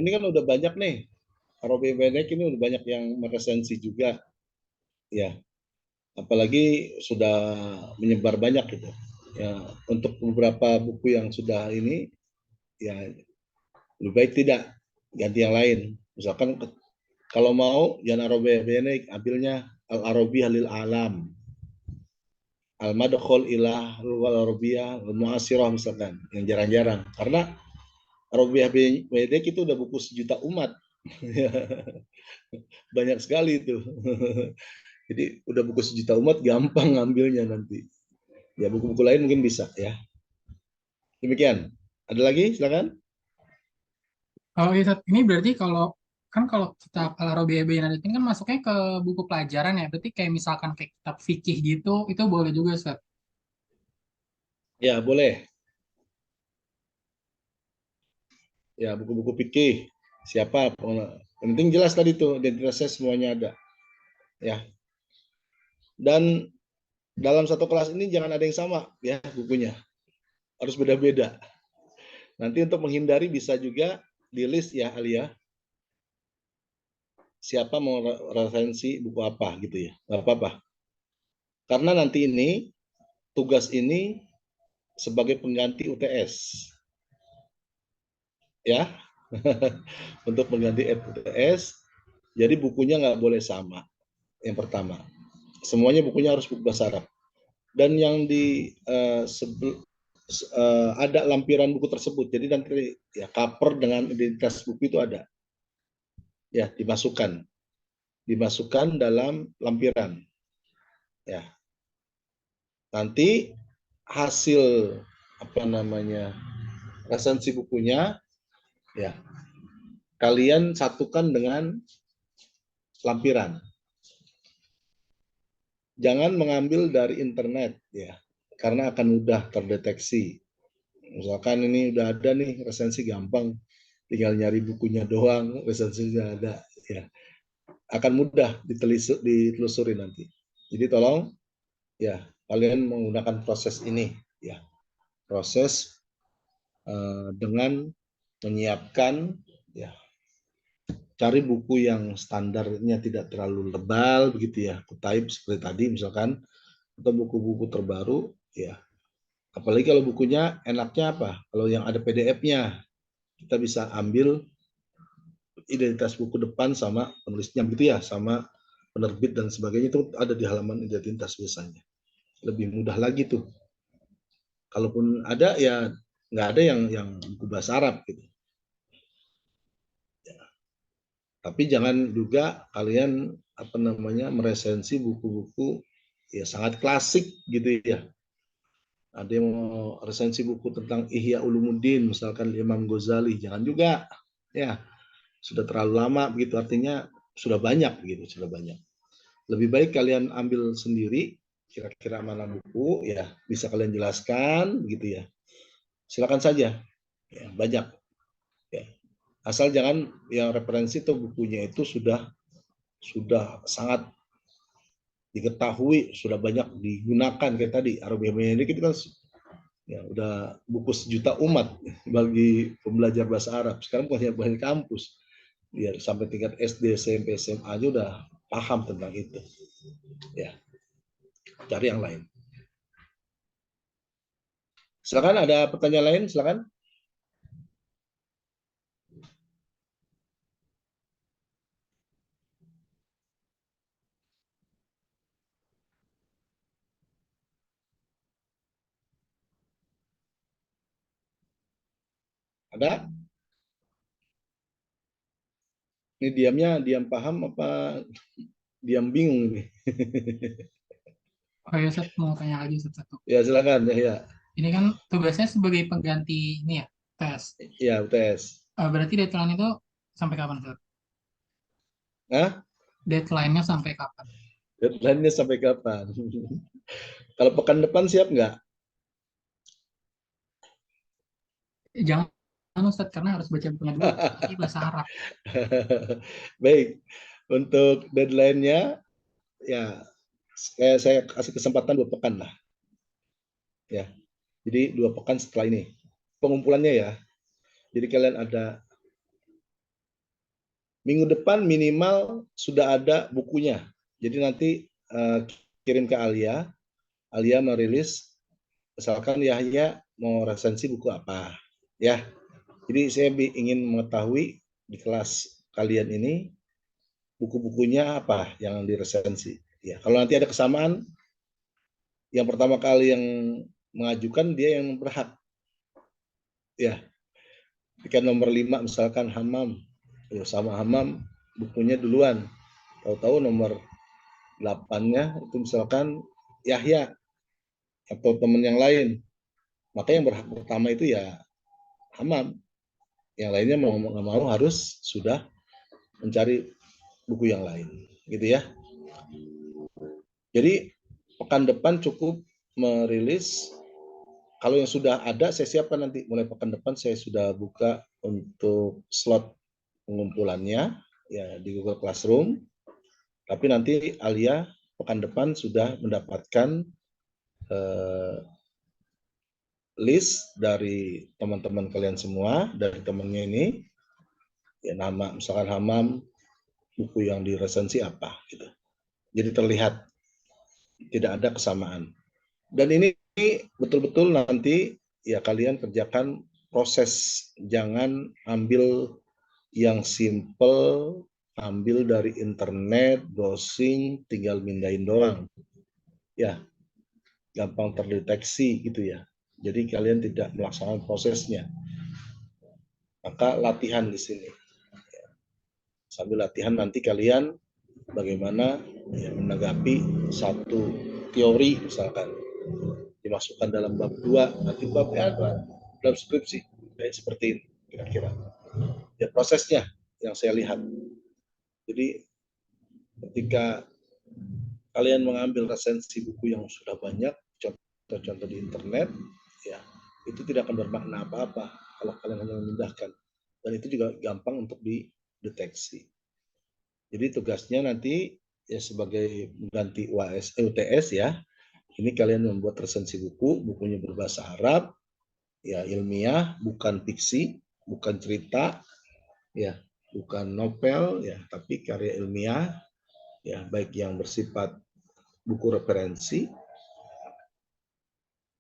ini kan udah banyak nih. Robi Benek ini udah banyak yang meresensi juga, ya. Apalagi sudah menyebar banyak gitu. Ya, untuk beberapa buku yang sudah ini, ya lebih baik tidak, ganti yang lain. Misalkan kalau mau jangan Arabiah Benek, ambilnya Al-Arabiyah lil Alam, Al-Madkhul ila Al-Arabiyah Al-Mu'asirah misalkan, yang jarang-jarang. Karena Arabiah Benek itu udah buku sejuta umat. Banyak sekali itu. Jadi udah buku sejuta umat, gampang ngambilnya nanti. Ya buku-buku lain mungkin bisa ya. Demikian. Ada lagi? Silakan. Oh iya, Sat. Ini berarti kalau kan kalau kitab Al-Arabiyyah Bayyinatin kan masuknya ke buku pelajaran ya. Berarti kayak misalkan kayak kitab fikih gitu, itu boleh juga, Sat. Ya boleh. Ya buku-buku fikih. Siapa? Yang penting jelas tadi tuh identitasnya semuanya ada. Ya. Dan dalam satu kelas ini jangan ada yang sama ya bukunya. Harus beda-beda. Nanti untuk menghindari bisa juga di list ya Alia. Siapa mau referensi buku apa gitu ya. Gak apa-apa. Karena nanti ini tugas ini sebagai pengganti UTS. Ya. Untuk mengganti UTS. Jadi bukunya nggak boleh sama. Yang pertama. Semuanya bukunya harus buku bahasa Arab. Dan yang di ada lampiran buku tersebut. Jadi nanti ya cover dengan identitas buku itu ada. Ya, dimasukkan dalam lampiran. Ya. Nanti hasil apa namanya? Resensi bukunya ya kalian satukan dengan lampiran. Jangan mengambil dari internet ya, karena akan mudah terdeteksi. Misalkan ini udah ada nih resensi gampang, tinggal nyari bukunya doang, resensinya ada ya. Akan mudah ditelusuri nanti. Jadi tolong ya kalian menggunakan proses ini ya. Proses dengan menyiapkan ya cari buku yang standarnya tidak terlalu lebal begitu ya, kutaib seperti tadi misalkan, atau buku-buku terbaru ya. Apalagi kalau bukunya enaknya apa? Kalau yang ada PDF-nya, kita bisa ambil identitas buku depan sama penulisnya gitu ya, sama penerbit dan sebagainya itu ada di halaman identitas biasanya. Lebih mudah lagi tuh. Kalaupun ada ya nggak ada yang buku bahasa Arab gitu. Tapi jangan juga kalian apa namanya meresensi buku-buku ya sangat klasik gitu ya. Ada yang mau resensi buku tentang Ihya Ulumuddin misalkan Imam Ghazali, jangan juga ya, sudah terlalu lama begitu, artinya sudah banyak begitu, sudah banyak. Lebih baik kalian ambil sendiri kira-kira mana buku ya bisa kalian jelaskan begitu ya. Silakan saja. Ya, banyak ya. Asal jangan yang referensi atau bukunya itu sudah sangat diketahui, sudah banyak digunakan kayak tadi Arabiah Medik itu kan ya udah buku sejuta umat bagi pembelajar bahasa Arab. Sekarang bukan hanya kampus, ya sampai tingkat SD, SMP, SMA aja udah paham tentang itu. Ya, cari yang lain. Silakan ada pertanyaan lain, silakan. Ada? Ini diamnya diam paham apa diam bingung nih? Oh iya, Sat. Mau tanya lagi satu-satu. Ya silakan ya, ya. Ini kan tugasnya sebagai pengganti ini ya, tes. Ya UTS. Berarti deadline itu sampai kapan, Sat? Nah, Deadline-nya sampai kapan? deadline-nya sampai kapan? Kalau pekan depan siap nggak? Jangan Ustadz, karena harus baca bukunya dulu. Apalagi bahasa Arab. Baik, untuk deadline-nya ya saya kasih kesempatan 2 pekan lah ya. Jadi 2 pekan setelah ini pengumpulannya ya. Jadi kalian ada minggu depan minimal sudah ada bukunya. Jadi nanti kirim ke Alia, Alia merilis misalkan Yahya mau resensi buku apa, ya. Jadi saya ingin mengetahui di kelas kalian ini buku-bukunya apa yang diresensi. Ya, kalau nanti ada kesamaan, yang pertama kali yang mengajukan dia yang berhak. Ya, jika nomor 5 misalkan Hamam, ya sama Hamam bukunya duluan. Tahu-tahu nomor 8-nya itu misalkan Yahya atau teman yang lain. Maka yang berhak pertama itu ya Hamam. Yang lainnya mau nggak mau harus sudah mencari buku yang lain, gitu ya. Jadi pekan depan cukup merilis. Kalau yang sudah ada saya siapkan nanti mulai pekan depan saya sudah buka untuk slot pengumpulannya ya di Google Classroom. Tapi nanti Alia pekan depan sudah mendapatkan list dari teman-teman kalian semua, dari temannya ini, ya nama misalkan Hamam, buku yang diresensi apa gitu. Jadi terlihat tidak ada kesamaan. Dan ini betul-betul nanti ya kalian kerjakan proses, jangan ambil yang simple, ambil dari internet, browsing, tinggal mindahin doang. Ya, gampang terdeteksi gitu ya. Jadi kalian tidak melaksanakan prosesnya. Maka latihan di sini. Sambil latihan nanti kalian bagaimana ya, menanggapi satu teori misalkan dimasukkan dalam bab 2 nanti babnya apa dalam skripsi kayak seperti ini kira-kira ya prosesnya yang saya lihat. Jadi ketika kalian mengambil resensi buku yang sudah banyak contoh-contoh di internet ya itu tidak akan bermakna apa-apa kalau kalian hanya memindahkan dan itu juga gampang untuk dideteksi. Jadi tugasnya nanti ya sebagai mengganti UTS ya, ini kalian membuat resensi buku, bukunya berbahasa Arab, ya ilmiah, bukan fiksi, bukan cerita, ya bukan novel, ya tapi karya ilmiah, ya baik yang bersifat buku referensi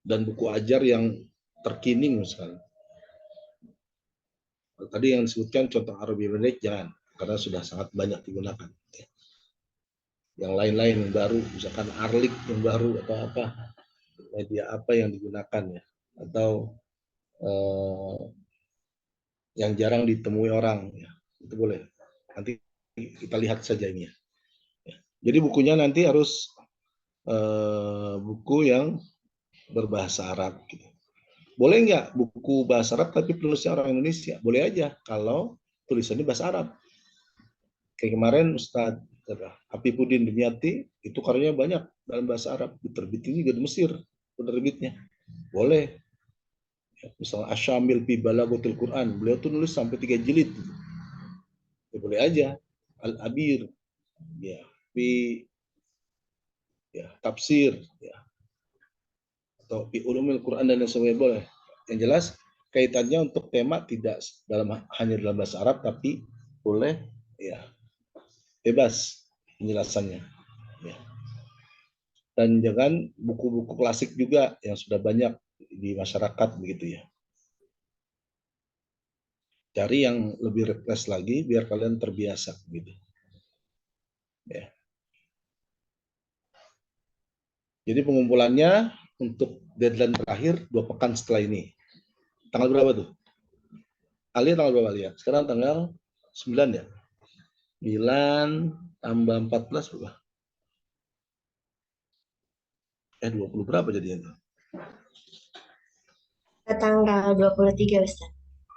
dan buku ajar yang terkini misalnya. Tadi yang disebutkan contoh Arabi Pendek jangan, karena sudah sangat banyak digunakan. Yang lain-lain yang baru, misalkan Arlik yang baru atau apa, media apa yang digunakan ya, atau yang jarang ditemui orang ya, itu boleh. Nanti kita lihat saja ini ya. Jadi bukunya nanti harus buku yang berbahasa Arab. Gitu. Boleh nggak buku bahasa Arab tapi penulisnya orang Indonesia? Boleh aja kalau tulisannya bahasa Arab. Kayak kemarin Ustadz Afifuddin Dimyati itu karyanya banyak dalam bahasa Arab. Diterbitin juga di Mesir penerbitnya. Boleh. Misalnya Asyamil fi Balaghatil Quran, beliau tuh nulis sampai 3 jilid. Ya, boleh aja. Al-Abir, ya, fi ya, tafsir, ya, atau fi ulumil Quran dan lain sebagainya boleh. Yang jelas kaitannya untuk tema tidak hanya dalam bahasa Arab tapi boleh ya bebas penjelasannya. Ya. Dan jangan buku-buku klasik juga yang sudah banyak di masyarakat begitu ya. Cari yang lebih refresh lagi biar kalian terbiasa gitu. Ya. Jadi pengumpulannya untuk deadline terakhir 2 pekan setelah ini. Tanggal berapa tuh? Alia tanggal berapa Alia? Sekarang tanggal 9 ya? 9 tambah 14 berapa? 20 berapa jadinya tuh? Tanggal 23, Ustaz.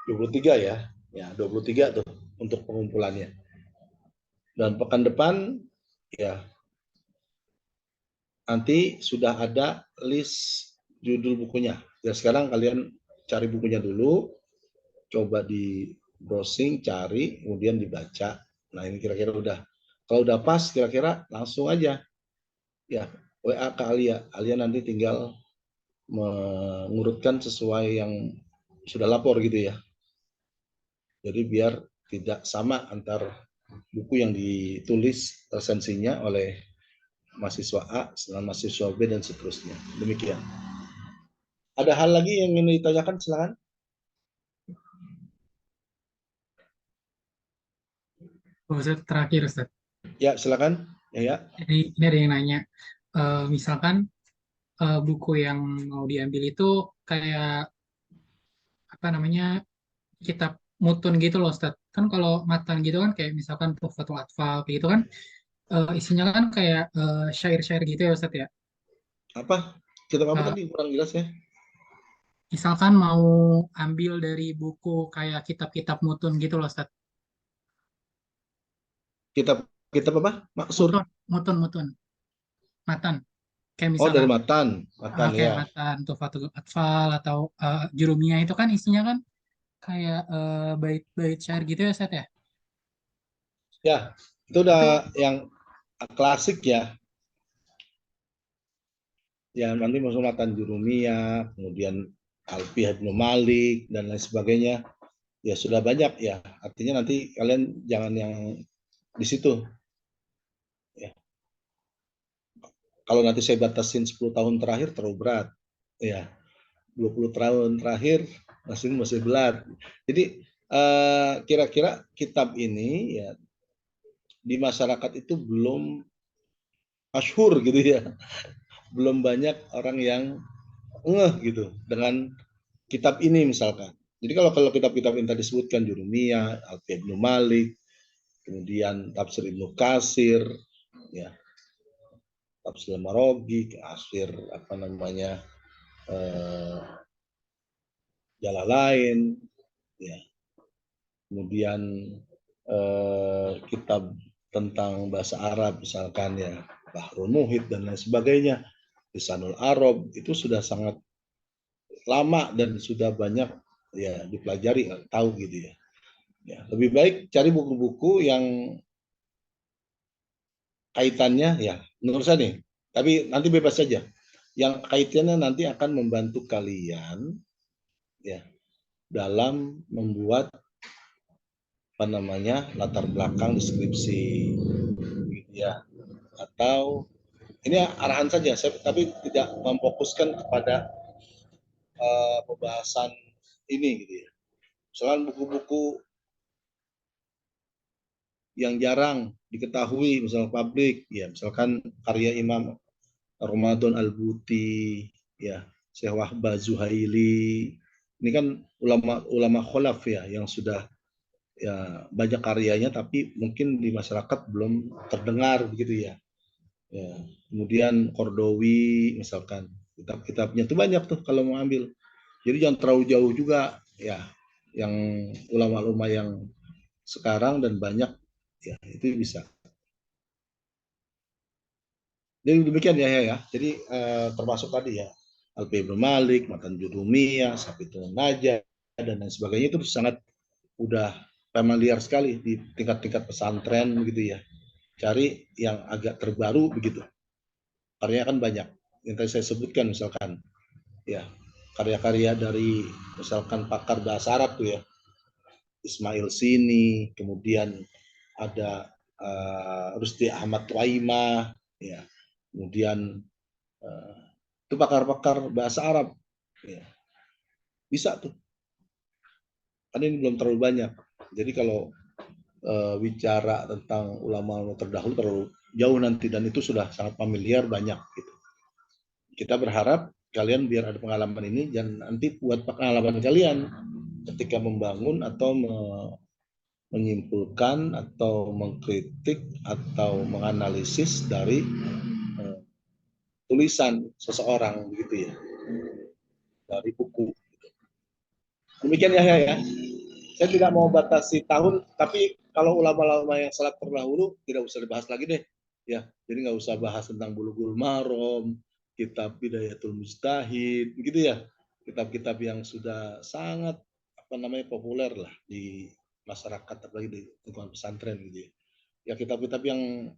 23 ya? Ya, 23 tuh untuk pengumpulannya. Dan pekan depan ya nanti sudah ada list judul bukunya. Ya sekarang kalian cari bukunya dulu, coba di browsing, cari, kemudian dibaca. Nah ini kira-kira udah. Kalau udah pas, kira-kira langsung aja. Ya, WA ke Alia. Alia nanti tinggal mengurutkan sesuai yang sudah lapor gitu ya. Jadi biar tidak sama antar buku yang ditulis resensinya oleh mahasiswa A dengan mahasiswa B dan seterusnya. Demikian. Ada hal lagi yang ingin ditanyakan, silakan. Ustaz, terakhir Ustaz. Ya, silakan. Ya. Ini ada yang nanya, misalkan buku yang mau diambil itu kayak apa namanya kitab mutun gitu loh Ustaz. Kan kalau matan gitu kan kayak misalkan Tuhfatul Atfal kayak gitu kan isinya kan kayak syair-syair gitu ya Ustaz ya. Apa? Kita apa Eh, tadi kurang jelas ya? Misalkan mau ambil dari buku kayak kitab-kitab mutun gitu loh Ustaz. Kitab kitab apa? Maksur. Mutun, mutun, mutun, matan. Kayak Oh, dari misalkan Matan. Matan kayak ya. matan Tuhfatul Atfal atau Jurumiyah itu kan isinya kan kayak bait-bait syair gitu ya Ustaz ya. Ya, itu udah Itu yang klasik ya. Ya, nanti masuk Matan Jurumiyah, kemudian Alfiah Ibnu Malik dan lain sebagainya. Ya sudah banyak ya. Artinya nanti kalian jangan yang di situ ya. Kalau nanti saya batasin 10 tahun terakhir terlalu berat. Ya, 20 tahun terakhir masih berat. Jadi kira-kira kitab ini ya di masyarakat itu belum masyhur gitu ya. Belum banyak orang yang ngeh gitu dengan kitab ini misalkan. Jadi kalau kitab-kitab yang tadi disebutkan Jurumiyah, Alfiya Ibnu Malik, kemudian Tafsir Ibnu Katsir, ya, Tafsir Marogi, Tafsir apa namanya eh, Jalalain, ya, kemudian kitab tentang bahasa Arab misalkan ya Bahrul Muhit dan lain sebagainya, Lisanul Arab itu sudah sangat lama dan sudah banyak ya dipelajari tahu gitu ya. Ya, lebih baik cari buku-buku yang kaitannya ya menurut saya nih. Tapi nanti bebas saja. Yang kaitannya nanti akan membantu kalian ya dalam membuat apa namanya latar belakang deskripsi gitu ya atau ini arahan saja saya tapi tidak memfokuskan kepada pembahasan ini gitu ya. Misalnya buku-buku yang jarang diketahui misalnya publik ya misalkan karya Imam Ramadan Al-Buti ya Syekh Wahbah Zuhaili ini kan ulama kholaf ya yang sudah ya banyak karyanya tapi mungkin di masyarakat belum terdengar begitu ya. Ya. Kemudian Kordowi misalkan kitab-kitabnya itu banyak tuh kalau mau ambil. Jadi jangan terlalu jauh juga ya yang ulama-ulama yang sekarang dan banyak ya itu bisa. Jadi demikian ya. Jadi termasuk tadi ya Alfi Ibnu Malik, Matan Judumiyah, Safitul Najah dan lain sebagainya itu sangat udah familiar sekali di tingkat-tingkat pesantren gitu ya. Cari yang agak terbaru begitu. Karyanya kan banyak. Yang tadi saya sebutkan misalkan ya karya-karya dari misalkan pakar bahasa Arab tuh ya Ismail Sini, kemudian ada Rusdi Ahmad Tuaimah, ya, kemudian uh, itu pakar-pakar bahasa Arab, ya, bisa tuh. Karena ini belum terlalu banyak. Jadi kalau bicara tentang ulama terdahulu terlalu jauh nanti dan itu sudah sangat familiar banyak gitu. Kita berharap kalian biar ada pengalaman ini dan nanti buat pengalaman kalian ketika membangun atau menyimpulkan atau mengkritik atau menganalisis dari uh, tulisan seseorang begitu ya dari buku. Demikian ya. Saya tidak mau batasi tahun, tapi kalau ulama-ulama yang salat terdahulu tidak usah dibahas lagi deh. Ya, jadi nggak usah bahas tentang Bulughul Maram, kitab Bidayatul Mujtahid, begitu ya. Kitab-kitab yang sudah sangat apa namanya populer lah di masyarakat apalagi di lingkungan pesantren gitu ya. Ya kitab-kitab yang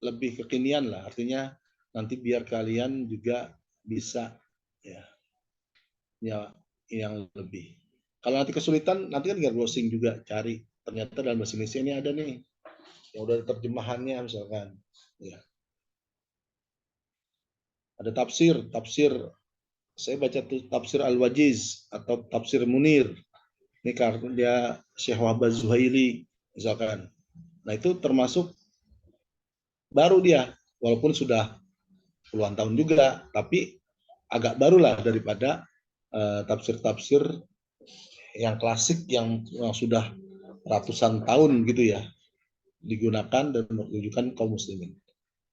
lebih kekinian lah, artinya nanti biar kalian juga bisa ya, ya yang lebih. Kalau nanti kesulitan, nanti kan tinggal browsing juga cari. Ternyata dalam bahasa Indonesia ini ada nih yang udah ada terjemahannya misalkan. Ya. Ada tafsir Saya baca tuh tafsir Al-Wajiz atau tafsir Munir. Ini karena dia Syekh Wahbah Zuhaili misalkan. Nah itu termasuk baru dia, walaupun sudah puluhan tahun juga, tapi agak barulah daripada tafsir-tafsir yang klasik yang sudah ratusan tahun gitu ya digunakan dan menunjukkan kaum muslimin.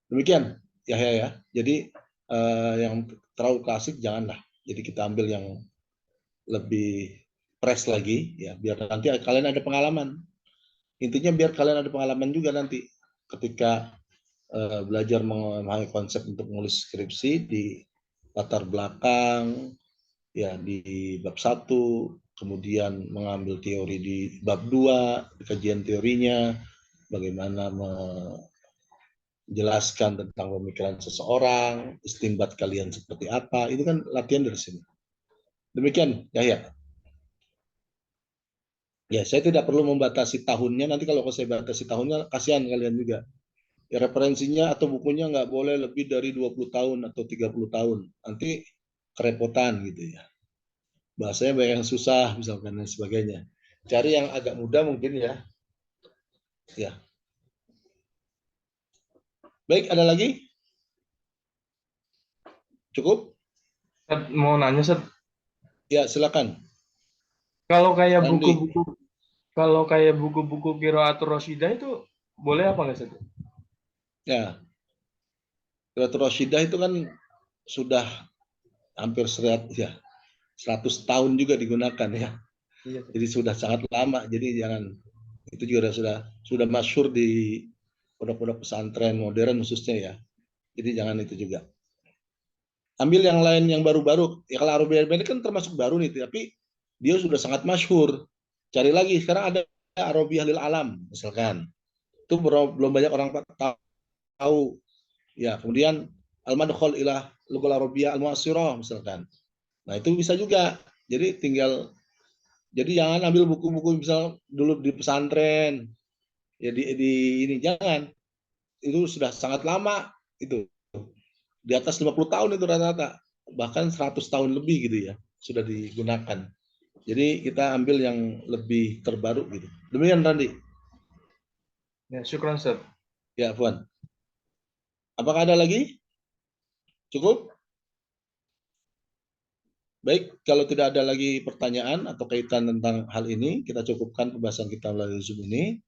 Demikian Yahya ya. Jadi yang terlalu klasik janganlah. Jadi kita ambil yang lebih fresh lagi ya biar nanti kalian ada pengalaman. Intinya biar kalian ada pengalaman juga nanti ketika belajar memahami konsep untuk menulis skripsi di latar belakang ya di bab 1, kemudian mengambil teori di bab 2, kajian teorinya, bagaimana menjelaskan tentang pemikiran seseorang, istinbat kalian seperti apa, itu kan latihan dari sini. Demikian, ya. Ya, saya tidak perlu membatasi tahunnya, nanti kalau saya batasi tahunnya, kasihan kalian juga. Ya, referensinya atau bukunya nggak boleh lebih dari 20 tahun atau 30 tahun. Nanti kerepotan gitu ya. Bahasanya banyak yang susah misalkan dan sebagainya. Cari yang agak mudah mungkin ya. Ya. Baik, ada lagi? Cukup? Mau nanya, Set, Ya, silakan. kalau kayak Randi. buku-buku kalau kayak buku-buku Qiraatul Rasyidah itu boleh apa nggak, Set? Ya, Qiraatul Rasyidah itu kan sudah hampir 100 tahun juga digunakan ya. Iya. Jadi sudah sangat lama. Jadi jangan itu juga sudah masyhur di pondok-pondok pesantren modern khususnya ya. Jadi jangan itu juga. Ambil yang lain yang baru-baru. Ya kalau Arabiah ini kan termasuk baru nih, tapi dia sudah sangat masyhur. Cari lagi. Sekarang ada Arabiah lil Alam misalkan. Itu belum banyak orang tahu. Ya, kemudian Al-Madkhal ila Lughal Arabiyyah Al-Mu'assirah misalkan. Nah, itu bisa juga. Jadi jangan ambil buku-buku misal dulu di pesantren. Ya di ini jangan. Itu sudah sangat lama itu. Di atas 50 tahun itu rata-rata. Bahkan 100 tahun lebih gitu ya sudah digunakan. Jadi kita ambil yang lebih terbaru gitu. Demikian Randi. Ya, syukran, Set. Ya, Fuan. Apakah ada lagi? Cukup? Baik, kalau tidak ada lagi pertanyaan atau kaitan tentang hal ini, kita cukupkan pembahasan kita melalui Zoom ini.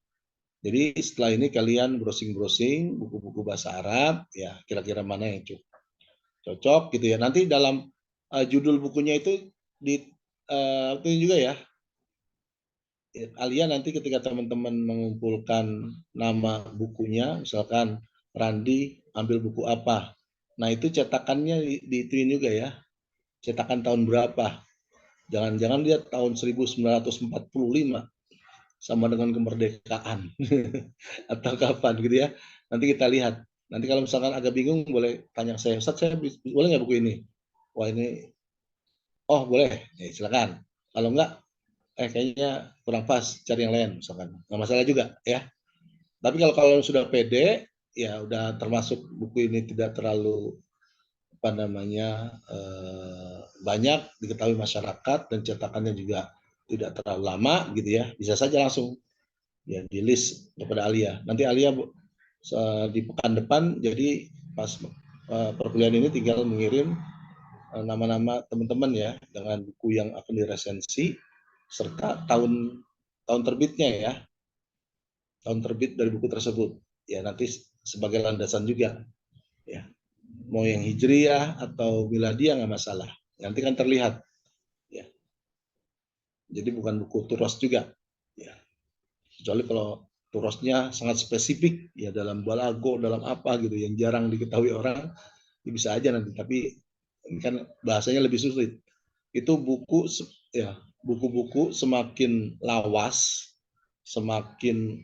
Jadi setelah ini kalian browsing-browsing buku-buku bahasa Arab, ya kira-kira mana yang cocok gitu ya. Nanti dalam judul bukunya itu itu juga ya. Kalian nanti ketika teman-teman mengumpulkan nama bukunya, misalkan Randi ambil buku apa. Nah itu cetakannya diituin juga ya. Cetakan tahun berapa. Jangan-jangan dia tahun 1945 sama dengan kemerdekaan atau kapan gitu ya. Nanti kita lihat. Nanti kalau misalkan agak bingung boleh tanya saya, Ustaz saya boleh nggak buku ini? Wah ini, oh boleh, ya, silakan. Kalau enggak, kayaknya kurang pas, cari yang lain misalkan. Nggak masalah juga ya. Tapi kalau sudah pede, ya udah termasuk buku ini tidak terlalu apa namanya banyak diketahui masyarakat dan cetakannya juga tidak terlalu lama gitu ya, bisa saja langsung ya di list kepada Alia. Nanti Alia di pekan depan jadi pas perkuliahan ini tinggal mengirim nama-nama teman-teman ya dengan buku yang akan diresensi serta tahun terbitnya ya, tahun terbit dari buku tersebut ya, nanti sebagai landasan juga ya, mau yang hijriyah atau miladiah nggak masalah, nanti kan terlihat ya. Jadi bukan buku turos juga ya, kecuali kalau turosnya sangat spesifik ya dalam balago dalam apa gitu yang jarang diketahui orang ya bisa aja nanti, tapi ini kan bahasanya lebih sulit. Itu buku ya, buku-buku semakin lawas semakin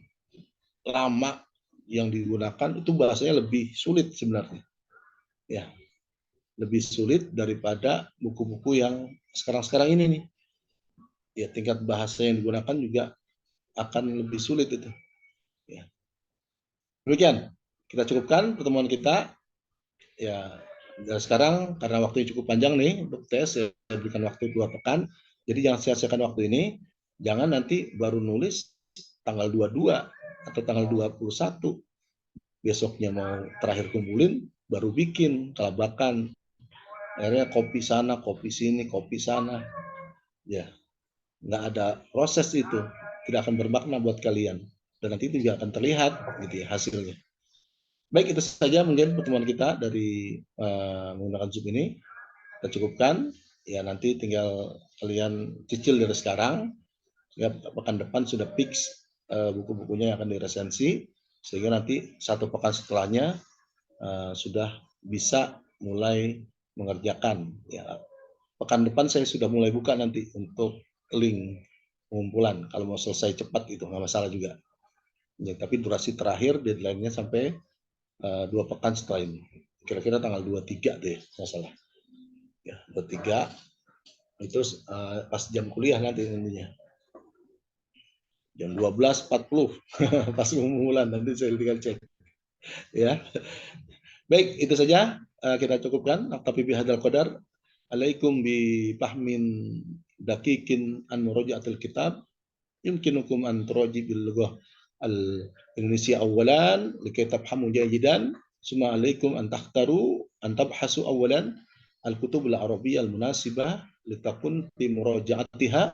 lama yang digunakan itu bahasanya lebih sulit sebenarnya ya, lebih sulit daripada buku-buku yang sekarang-sekarang ini nih ya, tingkat bahasa yang digunakan juga akan lebih sulit itu ya. Demikian kita cukupkan pertemuan kita ya. Dan sekarang karena waktunya cukup panjang nih untuk tes, saya berikan waktu 2 pekan. Jadi jangan sia-siakan waktu ini. Jangan nanti baru nulis tanggal 22 atau tanggal 21. Besoknya mau terakhir kumpulin, baru bikin kelabakan. Akhirnya kopi sana, kopi sini, kopi sana. Ya, nggak ada proses itu. Tidak akan bermakna buat kalian. Dan nanti itu juga akan terlihat gitu ya hasilnya. Baik, itu saja mungkin pertemuan kita dari menggunakan Zoom ini. Kita cukupkan. Ya, nanti tinggal kalian cicil dari sekarang. Ya, pekan depan sudah fix buku-bukunya yang akan diresensi. Sehingga nanti 1 pekan setelahnya sudah bisa mulai mengerjakan. Ya, pekan depan saya sudah mulai buka nanti untuk link pengumpulan. Kalau mau selesai cepat itu nggak masalah juga. Ya, tapi durasi terakhir deadline-nya sampai 2 pekan setelah ini. Kira-kira tanggal 23 deh, nggak salah. Ya, 23 itu pas jam kuliah nanti intinya. Jam 12.40 pas pengumpulan, nanti saya tinggal cek. Ya. Baik, itu saja kita cukupkan. Tapi bihadzal qadar. Alaikum bi fahmin dakikin an muraja'atil kitab. Yumkinukum an turaji bil lughah al Indonesia awalan likai tafhamu jayidan. Summa alaikum an takhtaru an tabhasu awalan al kutub al arabiyyah al munasibah litakun fi muraja'atiha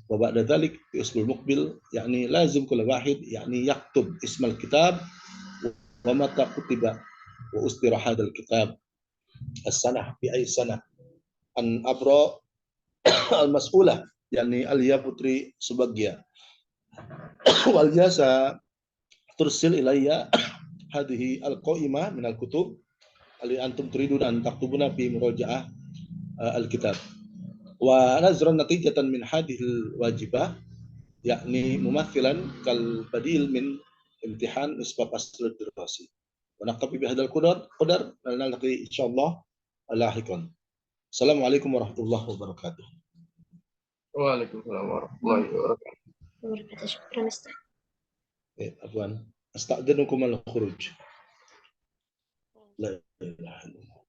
wa ba'da dhalik fi usbul muqbil yakni lazim kull wahid yakni yaktub ismal kitab wa mata kutiba wa ustira hadzal kitab as-sanah bi ay sanah an abra al-mas'ulah yakni Alia Putri Subagya wal jasa tursil ilayya hadhihi al-qaimah min al-kutub ali antum turidun an taktubuna fi muraja'ah al-kitab wa nazran natijatan min hadhihi al-wajibah yakni mumathilan kal badil min imtihan nisbah asl ad-dirasi wa naqtabi bi hadzal qadar nalqi insyaallah lahiqan. Assalamualaikum warahmatullahi wabarakatuh. Waalaikumsalam warahmatullahi wabarakatuh. Wabarakatuh. Syukran, Ustaz. Afwan. Asta'dzinukum al-khuruj. La ilaha illallah.